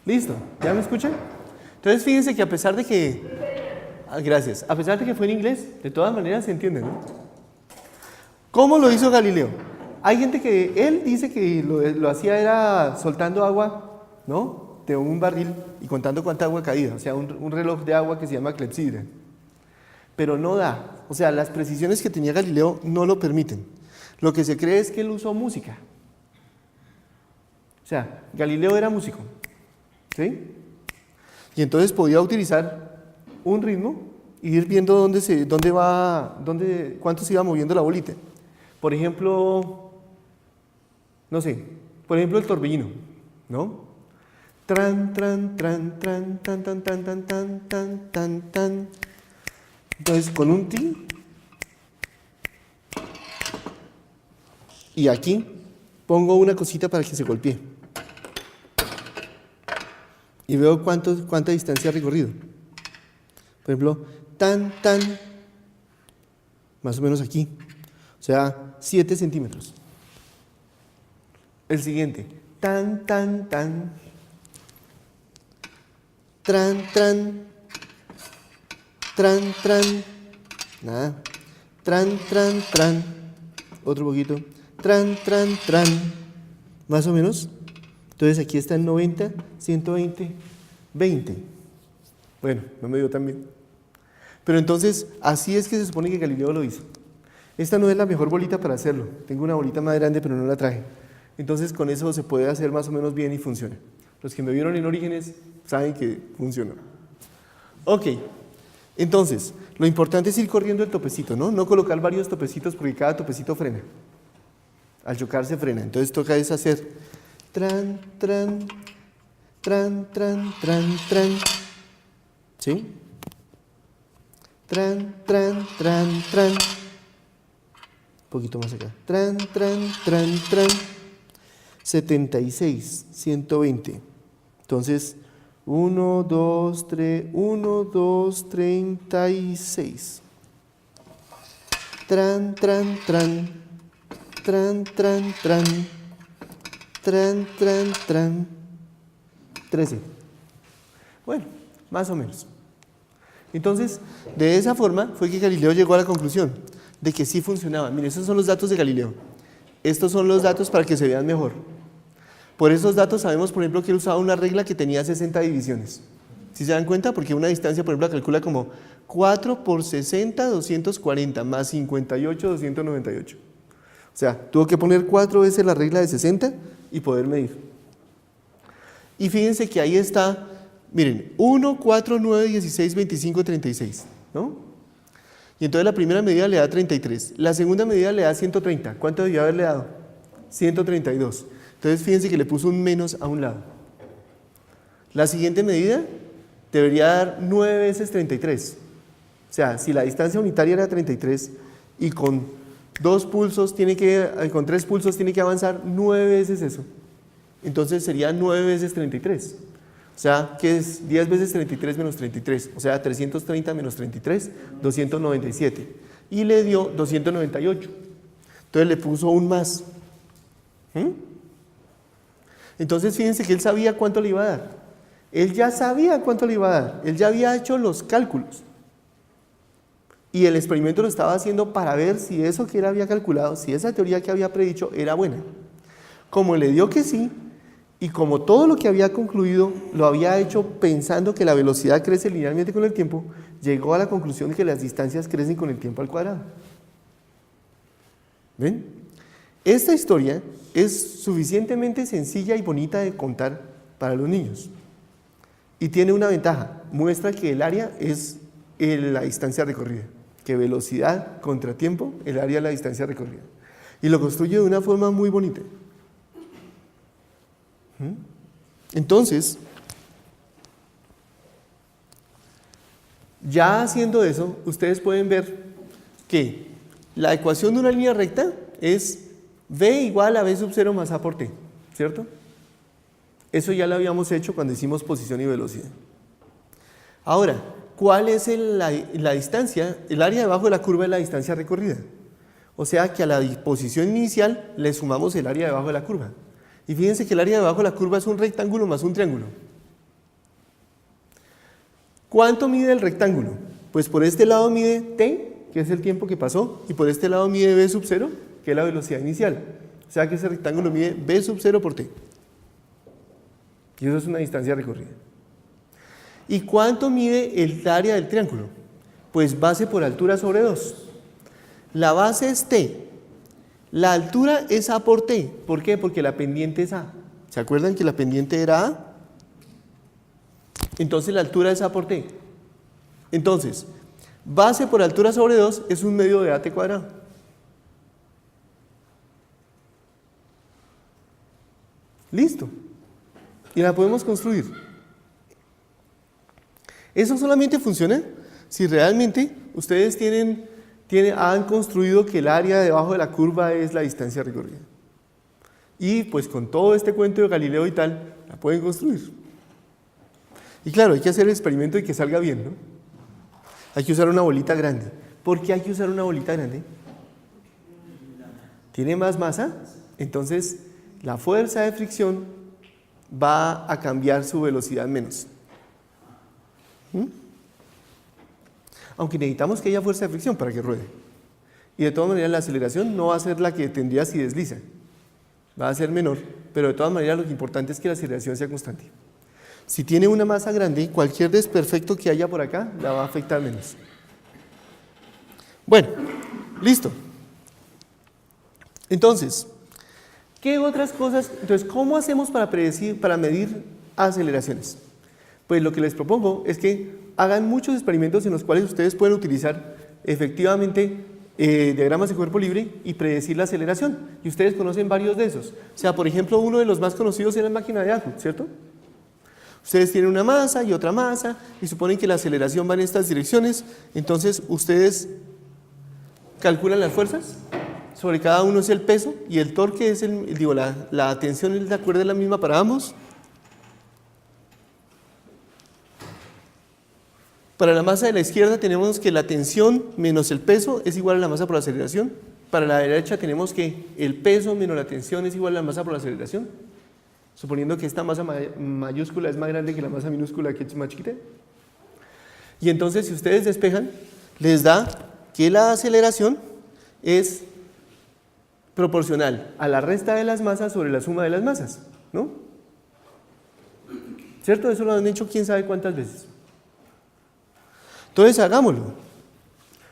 Listo, ¿ya me escuchan? Entonces fíjense que a pesar de que... gracias. A pesar de que fue en inglés, de todas maneras se entiende, ¿no? ¿Cómo lo hizo Galileo? Hay gente que... Él dice que lo hacía era soltando agua, ¿no? De un barril y contando cuánta agua caía. O sea, un reloj de agua que se llama clepsidra. Pero no da. O sea, las precisiones que tenía Galileo no lo permiten. Lo que se cree es que él usó música. O sea, Galileo era músico. ¿Sí? Y entonces podía utilizar un ritmo e ir viendo cuánto se iba moviendo la bolita. Por ejemplo, no sé, por ejemplo el torbellino, ¿no? Tran, tran, tran, tran, tan, tan, tan, tan, tan, tan, tan, tan. Entonces con un ti y aquí pongo una cosita para que se golpee. Y veo cuánta distancia ha recorrido. Por ejemplo, tan, tan, más o menos aquí. O sea, 7 centímetros. El siguiente, tan, tan, tan. Tran, tran. Tran, tran. Nada. Tran, tran, tran. Otro poquito. Tran, tran, tran. Más o menos. Entonces aquí está en 90, 120, 20. Bueno, no me dio tan bien. Pero entonces, así es que se supone que Galileo lo hizo. Esta no es la mejor bolita para hacerlo. Tengo una bolita más grande, pero no la traje. Entonces, con eso se puede hacer más o menos bien y funciona. Los que me vieron en Orígenes saben que funcionó. Ok, entonces, lo importante es ir corriendo el topecito, ¿no? No colocar varios topecitos porque cada topecito frena. Al chocar se frena. Entonces, toca es hacer tran, tran, tran, tran, tran, tran. ¿Sí? Tran, tran, tran, tran. Un poquito más acá. Tran, tran, tran, tran. 76, 120. Entonces, 1, 2, 3, 1, 2, 36. Tran, tran, tran. Tran, tran, tran. Tran, tran, tran. 13. Bueno, más o menos. Entonces, de esa forma fue que Galileo llegó a la conclusión de que sí funcionaba. Miren, esos son los datos de Galileo. Estos son los datos para que se vean mejor. Por esos datos sabemos, por ejemplo, que él usaba una regla que tenía 60 divisiones. ¿Sí se dan cuenta? Porque una distancia, por ejemplo, la calcula como 4 por 60, 240, más 58, 298. O sea, tuvo que poner 4 veces la regla de 60 y poder medir. Y fíjense que ahí está, miren, 1, 4, 9, 16, 25, 36, ¿no? Y entonces la primera medida le da 33, la segunda medida le da 130. ¿Cuánto debió haberle dado? 132. Entonces fíjense que le puso un menos a un lado. La siguiente medida debería dar 9 veces 33. O sea, si la distancia unitaria era 33 y con 3 pulsos tiene que avanzar 9 veces eso. Entonces sería 9 veces 33. O sea, que es 10 veces 33 menos 33. O sea, 330 menos 33, 297. Y le dio 298. Entonces le puso un más. Entonces fíjense que él sabía cuánto le iba a dar. Él ya sabía cuánto le iba a dar. Él ya había hecho los cálculos. Y el experimento lo estaba haciendo para ver si eso que él había calculado, si esa teoría que había predicho era buena. Como le dio que sí, y como todo lo que había concluido lo había hecho pensando que la velocidad crece linealmente con el tiempo, llegó a la conclusión de que las distancias crecen con el tiempo al cuadrado. ¿Ven? Esta historia es suficientemente sencilla y bonita de contar para los niños. Y tiene una ventaja, muestra que el área es la distancia recorrida, que velocidad contra tiempo, el área es la distancia recorrida. Y lo construye de una forma muy bonita. Entonces, ya haciendo eso, ustedes pueden ver que la ecuación de una línea recta es V igual a V sub 0 más A por T, ¿cierto? Eso ya lo habíamos hecho cuando hicimos posición y velocidad. Ahora, ¿cuál es la distancia? El área debajo de la curva es la distancia recorrida. O sea que a la posición inicial le sumamos el área debajo de la curva. Y fíjense que el área debajo de la curva es un rectángulo más un triángulo. ¿Cuánto mide el rectángulo? Pues por este lado mide t, que es el tiempo que pasó, y por este lado mide v sub 0, que es la velocidad inicial. O sea que ese rectángulo mide v sub 0 por t. Y eso es una distancia recorrida. ¿Y cuánto mide el área del triángulo? Pues base por altura sobre 2. La base es t. La altura es A por T. ¿Por qué? Porque la pendiente es A. ¿Se acuerdan que la pendiente era A? Entonces la altura es A por T. Entonces, base por altura sobre 2 es un medio de AT cuadrado. Listo. Y la podemos construir. Eso solamente funciona si realmente ustedes han construido que el área debajo de la curva es la distancia recorrida. Y pues con todo este cuento de Galileo y tal, la pueden construir. Y claro, hay que hacer el experimento y que salga bien, ¿no? Hay que usar una bolita grande. ¿Por qué hay que usar una bolita grande? ¿Tiene más masa? Entonces, la fuerza de fricción va a cambiar su velocidad menos. Aunque necesitamos que haya fuerza de fricción para que ruede. Y de todas maneras la aceleración no va a ser la que tendría si desliza. Va a ser menor, pero de todas maneras lo importante es que la aceleración sea constante. Si tiene una masa grande, cualquier desperfecto que haya por acá la va a afectar menos. Bueno, listo. Entonces, ¿qué otras cosas? Entonces, ¿cómo hacemos para predecir, para medir aceleraciones? Pues lo que les propongo es que hagan muchos experimentos en los cuales ustedes pueden utilizar efectivamente diagramas de cuerpo libre y predecir la aceleración. Y ustedes conocen varios de esos. O sea, por ejemplo, uno de los más conocidos es la máquina de Ahu, ¿cierto? Ustedes tienen una masa y otra masa y suponen que la aceleración va en estas direcciones. Entonces, ustedes calculan las fuerzas. Sobre cada uno es el peso y el torque es la tensión es de acuerdo, es la misma para ambos. Para la masa de la izquierda tenemos que la tensión menos el peso es igual a la masa por aceleración. Para la derecha tenemos que el peso menos la tensión es igual a la masa por aceleración. Suponiendo que esta masa mayúscula es más grande que la masa minúscula que es más chiquita. Y entonces si ustedes despejan, les da que la aceleración es proporcional a la resta de las masas sobre la suma de las masas, ¿no? ¿Cierto? Eso lo han hecho quién sabe cuántas veces. Entonces hagámoslo.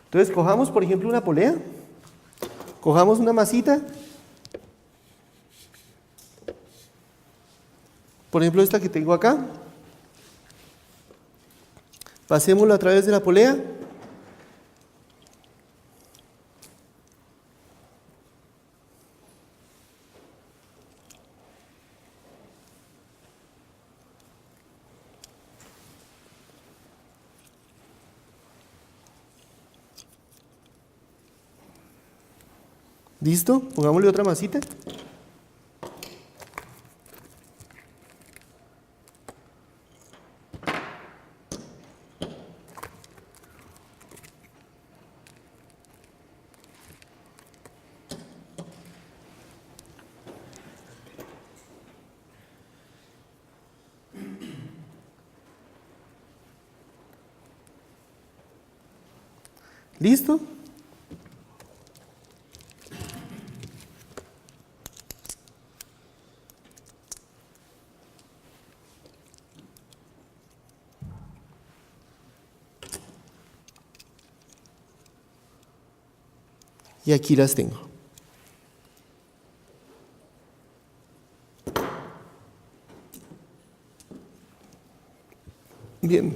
Entonces cojamos por ejemplo una polea, cojamos una masita, por ejemplo esta que tengo acá, pasémoslo a través de la polea. ¿Listo? Pongámosle otra masita. ¿Listo? Y aquí las tengo. Bien.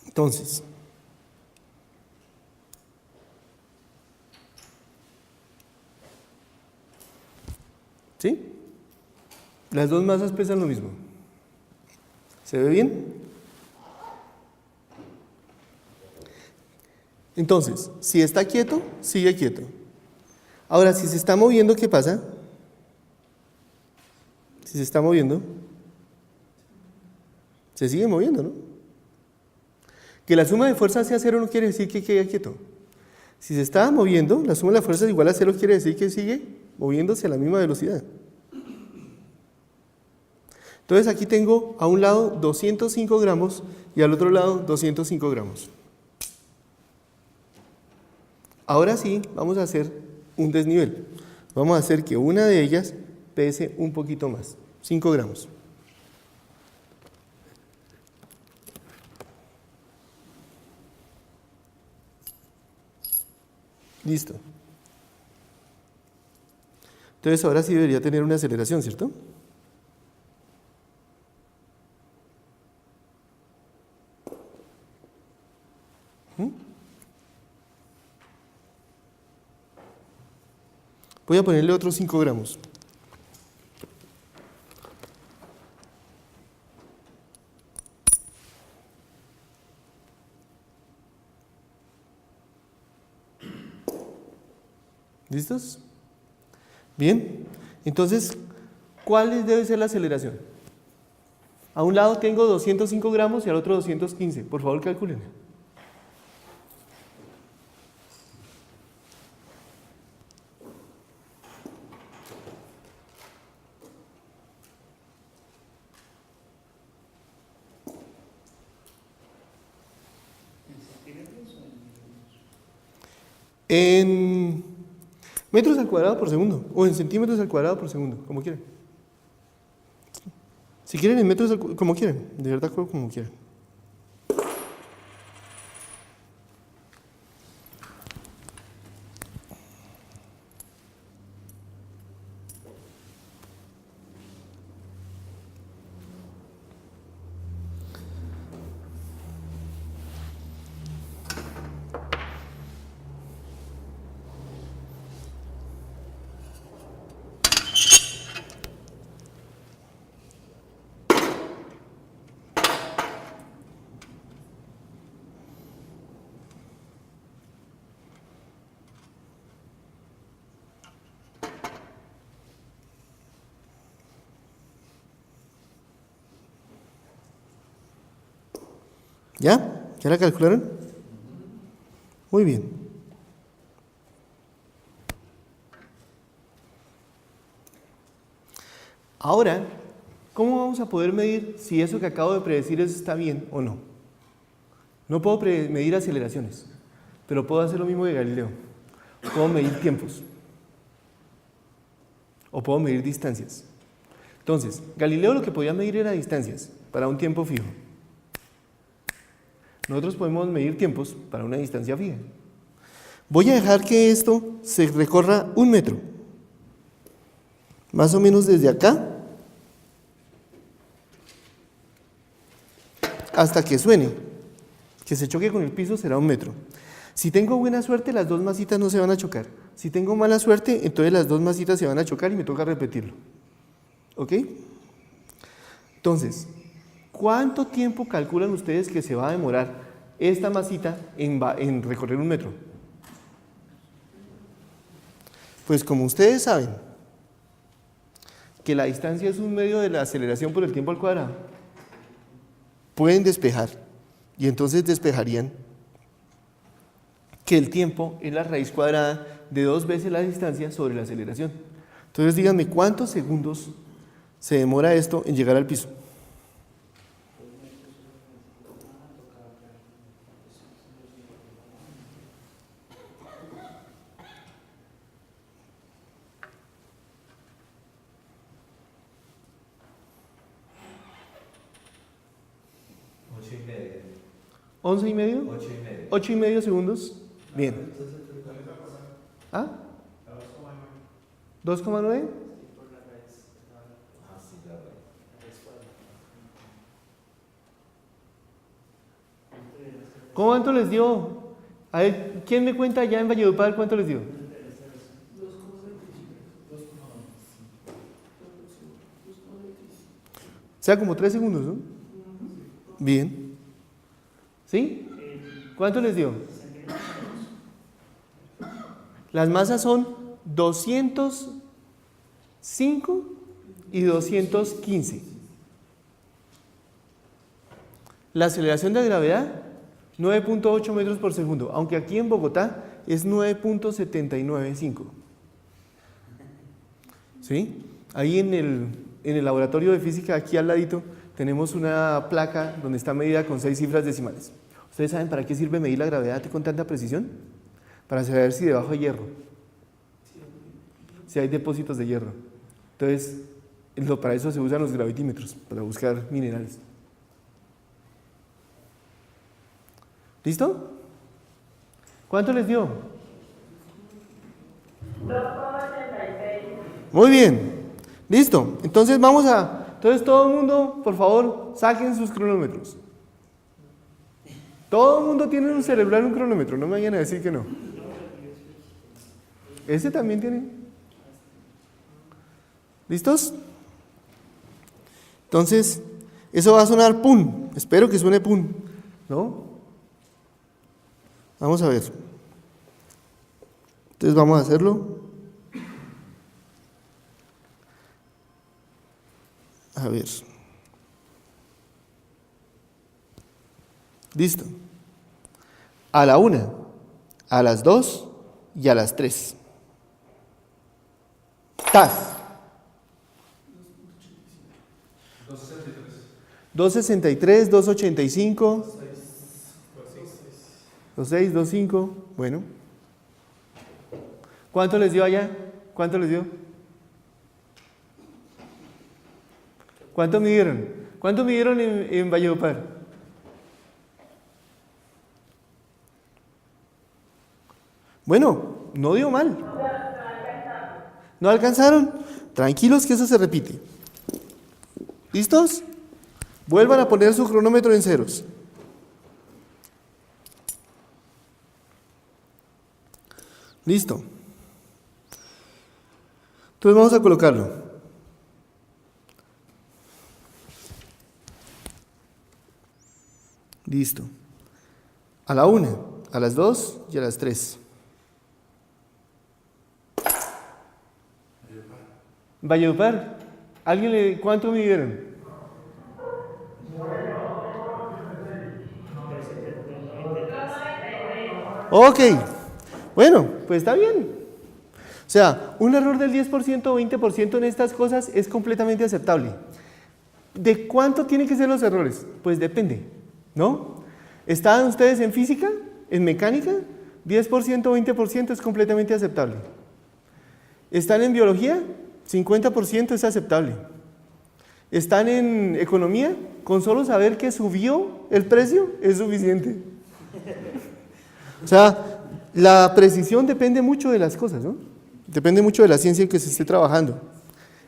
Entonces, ¿sí? Las dos masas pesan lo mismo. ¿Se ve bien? Entonces, si está quieto, sigue quieto. Ahora, si se está moviendo, ¿qué pasa? Si se está moviendo, se sigue moviendo, ¿no? Que la suma de fuerzas sea cero no quiere decir que quede quieto. Si se está moviendo, la suma de las fuerzas igual a cero quiere decir que sigue moviéndose a la misma velocidad. Entonces aquí tengo a un lado 205 gramos y al otro lado 205 gramos. Ahora sí, vamos a hacer un desnivel. Vamos a hacer que una de ellas pese un poquito más, 5 gramos. Listo. Entonces ahora sí debería tener una aceleración, ¿cierto? Voy a ponerle otros 5 gramos. ¿Listos? Bien, entonces, ¿cuál debe ser la aceleración? A un lado tengo 205 gramos y al otro 215. Por favor, calculen. En metros al cuadrado por segundo o en centímetros al cuadrado por segundo, como quieran. Si quieren en metros, como quieran, de verdad como quieran. ¿Ya? ¿Ya la calcularon? Muy bien. Ahora, ¿cómo vamos a poder medir si eso que acabo de predecir está bien o no? No puedo medir aceleraciones, pero puedo hacer lo mismo que Galileo. Puedo medir tiempos. O puedo medir distancias. Entonces, Galileo lo que podía medir era distancias para un tiempo fijo. Nosotros podemos medir tiempos para una distancia fija. Voy a dejar que esto se recorra 1 metro. Más o menos desde acá hasta que suene. Que se choque con el piso será 1 metro. Si tengo buena suerte, las dos masitas no se van a chocar. Si tengo mala suerte, entonces las dos masitas se van a chocar y me toca repetirlo. ¿Ok? Entonces, ¿cuánto tiempo calculan ustedes que se va a demorar esta masita en recorrer 1 metro? Pues como ustedes saben que la distancia es un medio de la aceleración por el tiempo al cuadrado, pueden despejar y entonces despejarían que el tiempo es la raíz cuadrada de 2 veces la distancia sobre la aceleración. Entonces díganme cuántos segundos se demora esto en llegar al piso. ¿11 y medio? 8 y medio segundos. Bien. ¿Ah? 2,9. ¿Cuánto les dio? A ver, ¿quién me cuenta allá en Valledupar cuánto les dio? O sea, como 3 segundos, ¿no? Bien. ¿Sí? ¿Cuánto les dio? Las masas son 205 y 215. La aceleración de gravedad, 9.8 metros por segundo, aunque aquí en Bogotá es 9.795. ¿Sí? Ahí en el laboratorio de física, aquí al ladito, tenemos una placa donde está medida con 6 cifras decimales. ¿Ustedes saben para qué sirve medir la gravedad con tanta precisión? Para saber si debajo hay hierro, si hay depósitos de hierro. Entonces, para eso se usan los gravitímetros, para buscar minerales. ¿Listo? ¿Cuánto les dio? 2,86. Muy bien. Listo. Entonces entonces todo el mundo, por favor, saquen sus cronómetros. Todo el mundo tiene en un cerebral un cronómetro, no me vayan a decir que no. ¿Ese también tiene? ¿Listos? Entonces, eso va a sonar pum. Espero que suene pum, ¿no? Vamos a ver. Entonces vamos a hacerlo. A ver. Listo. A la 1, a las 2 y a las 3. ¡Tas! 263, 285, 26, 25. Bueno. ¿Cuánto les dio allá? ¿Cuánto les dio? ¿Cuánto midieron? ¿Cuánto midieron en Valledupar? Bueno, no dio mal. ¿No alcanzaron? Tranquilos que eso se repite. ¿Listos? Vuelvan a poner su cronómetro en ceros. Listo. Entonces vamos a colocarlo. Listo. A la 1, a las 2 y a las 3. Valledupar. ¿Cuánto midieron? Ok, bueno, pues está bien. O sea, un error del 10% o 20% en estas cosas es completamente aceptable. ¿De cuánto tienen que ser los errores? Pues depende, ¿no? ¿Están ustedes en física? ¿En mecánica? 10% o 20% es completamente aceptable. ¿Están en biología? 50% es aceptable. ¿Están en economía? Con solo saber que subió el precio es suficiente. O sea, la precisión depende mucho de las cosas, ¿no? Depende mucho de la ciencia en que se esté trabajando.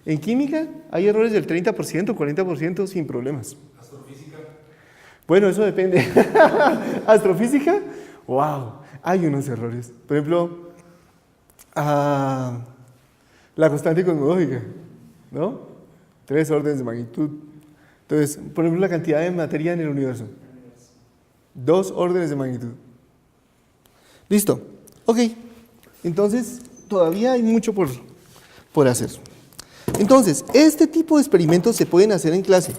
En química hay errores del 30%, 40% sin problemas. ¿Astrofísica? Bueno, eso depende. ¿Astrofísica? ¡Wow! Hay unos errores. Por ejemplo, la constante cosmológica, ¿no? 3 órdenes de magnitud. Entonces, por ejemplo, la cantidad de materia en el universo. 2 órdenes de magnitud. Listo. Ok. Entonces, todavía hay mucho por hacer. Entonces, este tipo de experimentos se pueden hacer en clase.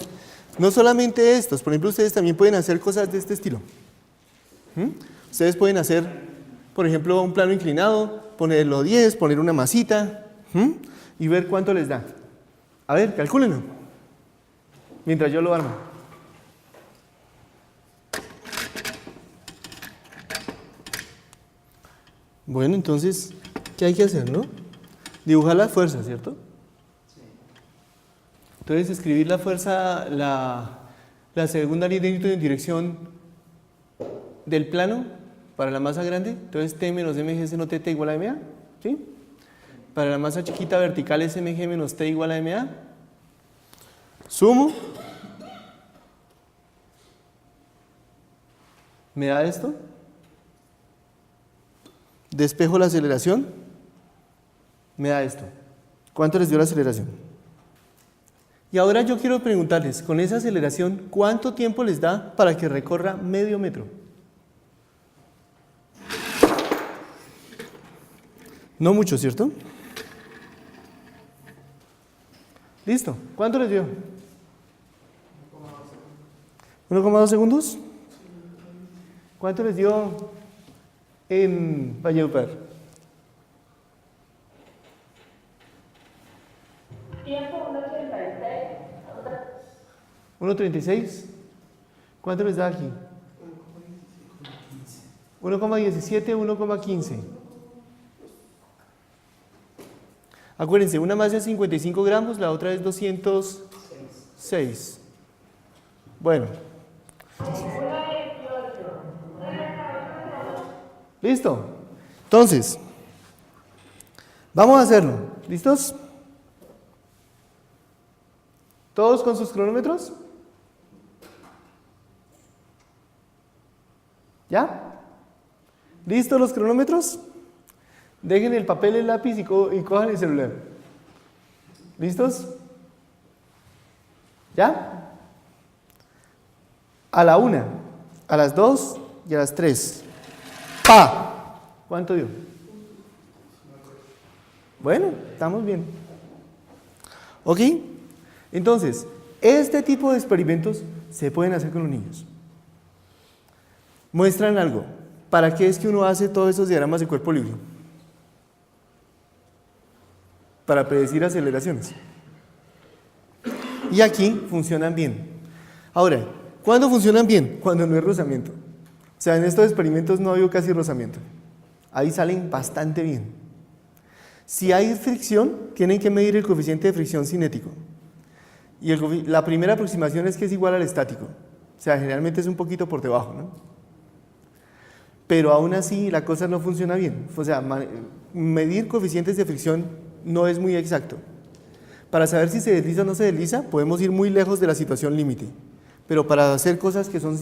No solamente estos. Por ejemplo, ustedes también pueden hacer cosas de este estilo. Ustedes pueden hacer, por ejemplo, un plano inclinado, ponerlo 10, poner una masita y ver cuánto les da. A ver, calcúlenlo. Mientras yo lo armo. Bueno, entonces, ¿qué hay que hacer, no? Dibujar la fuerza, ¿cierto? Sí. Entonces, escribir la fuerza, la segunda línea de Newton en dirección del plano para la masa grande. Entonces, T menos mg seno t igual a ma, ¿sí? Para la masa chiquita vertical es mg menos t igual a ma. Sumo. ¿Me da esto? Despejo la aceleración. Me da esto. ¿Cuánto les dio la aceleración? Y ahora yo quiero preguntarles, con esa aceleración, ¿cuánto tiempo les da para que recorra medio metro? No mucho, ¿cierto? Listo. ¿Cuánto les dio? 1,2 segundos. ¿Cuánto les dio en Valledupar? Tiempo 1.86. 1,36. ¿Cuánto les da aquí? 1,17, 1,15. Acuérdense, una masa es 55 gramos, la otra es 206. Bueno. ¿Listo? Entonces, vamos a hacerlo. ¿Listos? ¿Todos con sus cronómetros? ¿Ya? ¿Listos los cronómetros? Dejen el papel, el lápiz y cojan el celular. ¿Listos? ¿Ya? A la 1, a las 2 y a las 3. ¡Pa! ¿Cuánto dio? Bueno, estamos bien. ¿Ok? Entonces, este tipo de experimentos se pueden hacer con los niños. Muestran algo. ¿Para qué es que uno hace todos esos diagramas de cuerpo libre? Para predecir aceleraciones. Y aquí funcionan bien. Ahora, ¿cuándo funcionan bien? Cuando no hay rozamiento. O sea, en estos experimentos no ha habido casi rozamiento. Ahí salen bastante bien. Si hay fricción, tienen que medir el coeficiente de fricción cinético. Y la primera aproximación es que es igual al estático. O sea, generalmente es un poquito por debajo, ¿no? Pero aún así la cosa no funciona bien. O sea, medir coeficientes de fricción no es muy exacto. Para saber si se desliza o no se desliza, podemos ir muy lejos de la situación límite. Pero para hacer cosas que son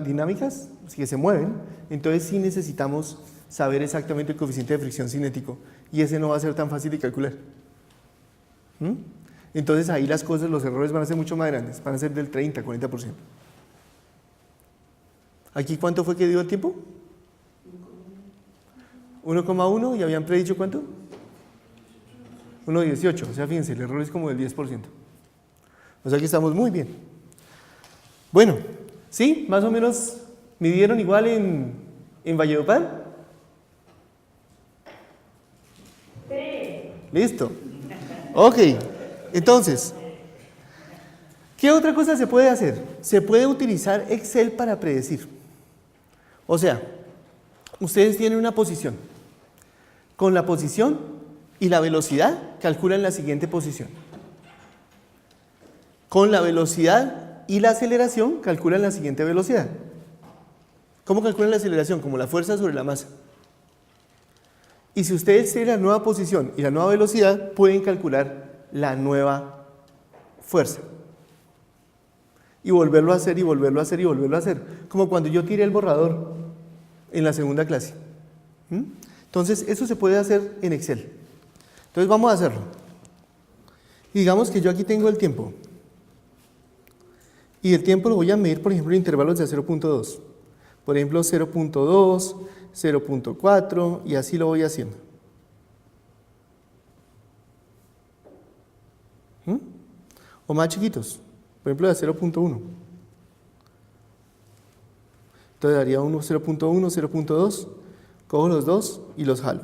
dinámicas, que se mueven, entonces sí necesitamos saber exactamente el coeficiente de fricción cinético. Y ese no va a ser tan fácil de calcular. Entonces ahí las cosas, los errores van a ser mucho más grandes, van a ser del 30, 40%. ¿Aquí cuánto fue que dio el tiempo? 1,1 y habían predicho ¿cuánto? 1,18, o sea, fíjense, el error es como del 10%. O sea que estamos muy bien. Bueno, ¿sí? Más o menos midieron igual en Valledupar. Listo. Ok, entonces, ¿qué otra cosa se puede hacer? Se puede utilizar Excel para predecir. O sea, ustedes tienen una posición. Con la posición y la velocidad calculan la siguiente posición. Con la velocidad y la aceleración calculan la siguiente velocidad. ¿Cómo calculan la aceleración? Como la fuerza sobre la masa. Y si ustedes tienen la nueva posición y la nueva velocidad, pueden calcular la nueva fuerza. Y volverlo a hacer, y volverlo a hacer, y volverlo a hacer. Como cuando yo tiré el borrador en la segunda clase. Entonces, eso se puede hacer en Excel. Entonces, vamos a hacerlo. Y digamos que yo aquí tengo el tiempo. Y el tiempo lo voy a medir, por ejemplo, en intervalos de 0.2. Por ejemplo, 0.2, 0.4 y así lo voy haciendo. O más chiquitos, por ejemplo, de 0.1. Entonces daría 0.1, 0.2, cojo los dos y los jalo.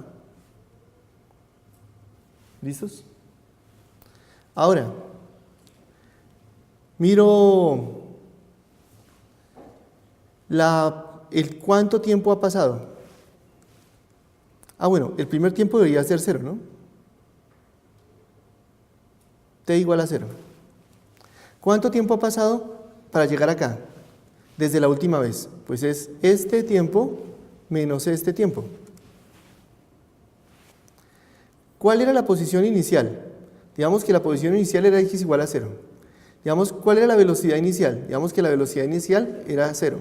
¿Listos? Ahora, miro el cuánto tiempo ha pasado. Bueno, el primer tiempo debería ser 0, ¿no? T igual a 0. ¿Cuánto tiempo ha pasado para llegar acá? Desde la última vez. Pues es este tiempo menos este tiempo. ¿Cuál era la posición inicial? Digamos que la posición inicial era x igual a 0. Digamos, ¿cuál era la velocidad inicial? Digamos que la velocidad inicial era 0.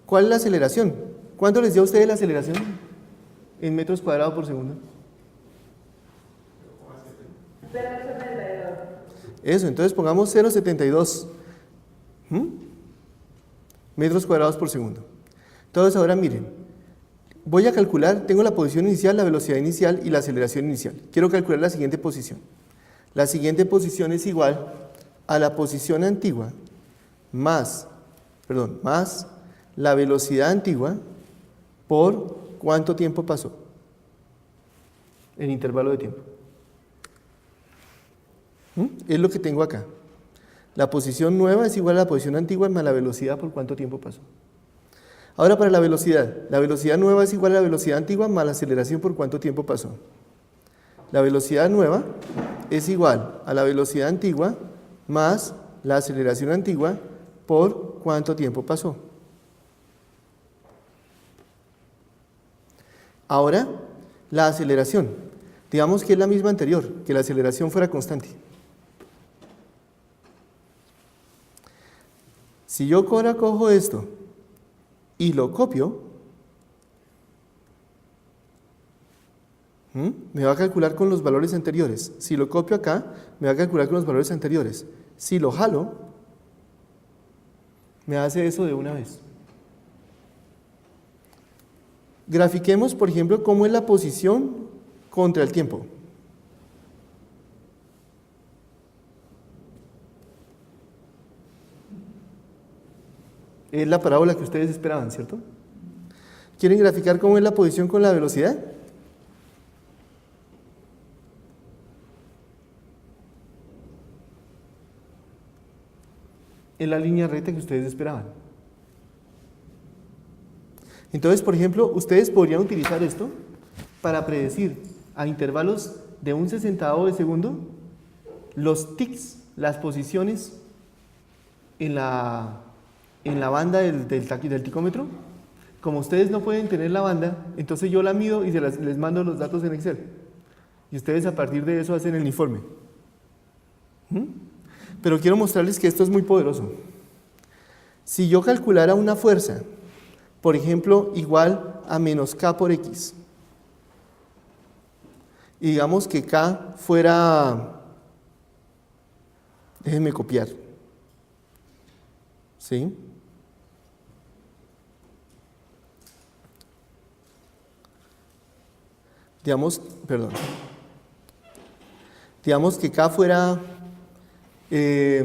¿Cuál es la aceleración? ¿Cuánto les dio a ustedes la aceleración en metros cuadrados por segundo? Eso, entonces pongamos 0,72 metros cuadrados por segundo. Entonces ahora miren, voy a calcular, tengo la posición inicial, la velocidad inicial y la aceleración inicial. Quiero calcular la siguiente posición. La siguiente posición es igual a la posición antigua más la velocidad antigua por cuánto tiempo pasó en intervalo de tiempo. Es lo que tengo acá. La posición nueva es igual a la posición antigua más la velocidad por cuánto tiempo pasó. Ahora para la velocidad nueva es igual a la velocidad antigua más la aceleración por cuánto tiempo pasó. La velocidad nueva es igual a la velocidad antigua más la aceleración antigua por cuánto tiempo pasó. Ahora, la aceleración. Digamos que es la misma anterior, que la aceleración fuera constante. Si yo ahora cojo esto y lo copio, me va a calcular con los valores anteriores. Si lo copio acá, me va a calcular con los valores anteriores. Si lo jalo, me hace eso de una vez. Grafiquemos, por ejemplo, cómo es la posición contra el tiempo. Es la parábola que ustedes esperaban, ¿cierto? ¿Quieren graficar cómo es la posición con la velocidad? Es la línea recta que ustedes esperaban. Entonces, por ejemplo, ustedes podrían utilizar esto para predecir a intervalos de 1/60 de segundo los tics, las posiciones en la banda del ticómetro. Como ustedes no pueden tener la banda, entonces yo la mido y les mando los datos en Excel. Y ustedes a partir de eso hacen el informe. Pero quiero mostrarles que esto es muy poderoso. Si yo calculara una fuerza, por ejemplo, igual a menos K por X, y digamos que K fuera, déjenme copiar, ¿sí? Digamos que K fuera 0.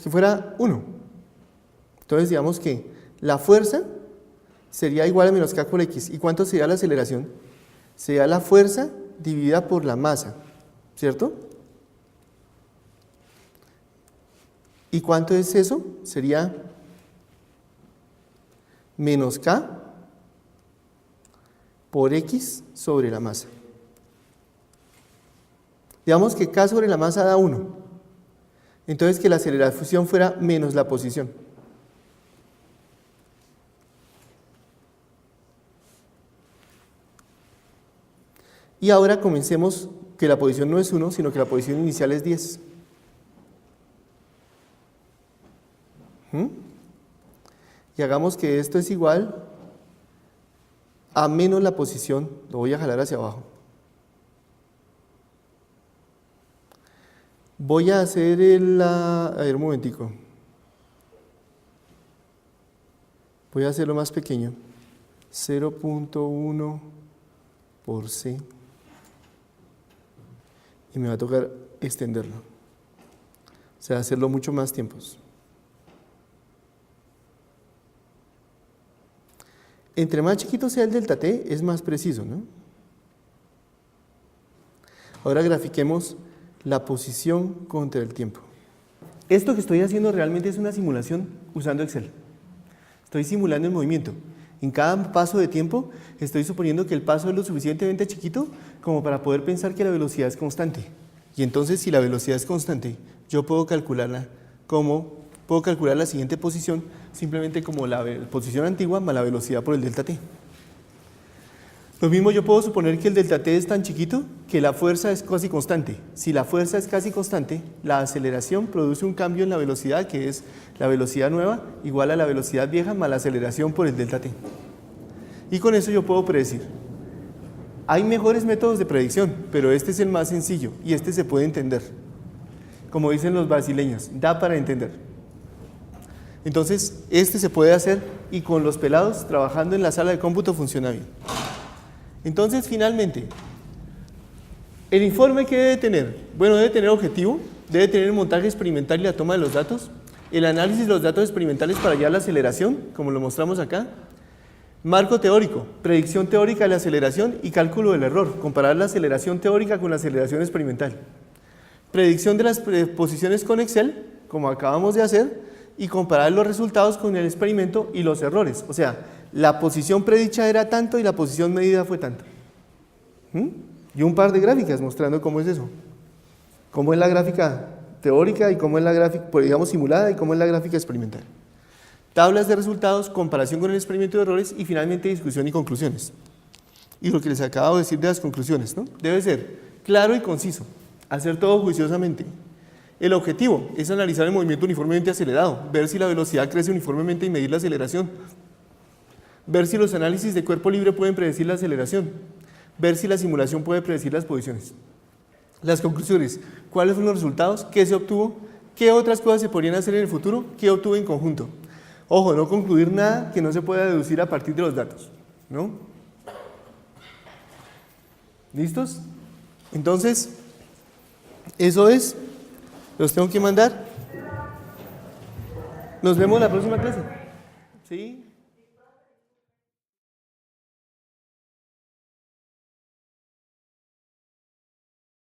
Que fuera 1. Entonces digamos que la fuerza sería igual a menos k por x. ¿Y cuánto sería la aceleración? Sería la fuerza dividida por la masa, ¿cierto? ¿Y cuánto es eso? Sería menos k por x sobre la masa. Digamos que k sobre la masa da 1. Entonces que la aceleración fuera menos la posición. Y ahora comencemos que la posición no es 1, sino que la posición inicial es 10. Y hagamos que esto es igual a menos la posición, lo voy a jalar hacia abajo. Voy a hacer a ver un momentico. Voy a hacerlo más pequeño. 0.1 por c. Y me va a tocar extenderlo. O sea, hacerlo mucho más tiempos. Entre más chiquito sea el delta t, es más preciso, ¿no? Ahora grafiquemos la posición contra el tiempo. Esto que estoy haciendo realmente es una simulación usando Excel. Estoy simulando el movimiento. En cada paso de tiempo estoy suponiendo que el paso es lo suficientemente chiquito como para poder pensar que la velocidad es constante. Y entonces si la velocidad es constante, yo puedo calcularla puedo calcular la siguiente posición simplemente como la posición antigua más la velocidad por el delta t. Lo mismo yo puedo suponer que el delta t es tan chiquito que la fuerza es casi constante. Si la fuerza es casi constante, la aceleración produce un cambio en la velocidad que es la velocidad nueva igual a la velocidad vieja más la aceleración por el delta t. Y con eso yo puedo predecir. Hay mejores métodos de predicción, pero este es el más sencillo y este se puede entender. Como dicen los brasileños, da para entender. Entonces, este se puede hacer y con los pelados trabajando en la sala de cómputo funciona bien. Entonces, finalmente, ¿el informe qué debe tener? Bueno, debe tener objetivo, debe tener el montaje experimental y la toma de los datos, el análisis de los datos experimentales para hallar la aceleración, como lo mostramos acá, marco teórico, predicción teórica de la aceleración y cálculo del error, comparar la aceleración teórica con la aceleración experimental, predicción de las posiciones con Excel, como acabamos de hacer, y comparar los resultados con el experimento y los errores, o sea, la posición predicha era tanto y la posición medida fue tanto. Y un par de gráficas mostrando cómo es eso. Cómo es la gráfica teórica y cómo es la gráfica, digamos, simulada y cómo es la gráfica experimental. Tablas de resultados, comparación con el experimento de errores y finalmente discusión y conclusiones. Y lo que les acabo de decir de las conclusiones, ¿no? Debe ser claro y conciso, hacer todo juiciosamente. El objetivo es analizar el movimiento uniformemente acelerado, ver si la velocidad crece uniformemente y medir la aceleración. Ver si los análisis de cuerpo libre pueden predecir la aceleración, ver si la simulación puede predecir las posiciones. Las conclusiones, ¿cuáles fueron los resultados? ¿Qué se obtuvo? ¿Qué otras cosas se podrían hacer en el futuro? ¿Qué obtuve en conjunto? Ojo, no concluir nada que no se pueda deducir a partir de los datos, ¿no? ¿Listos? Entonces, eso es, los tengo que mandar. Nos vemos la próxima clase. ¿Sí?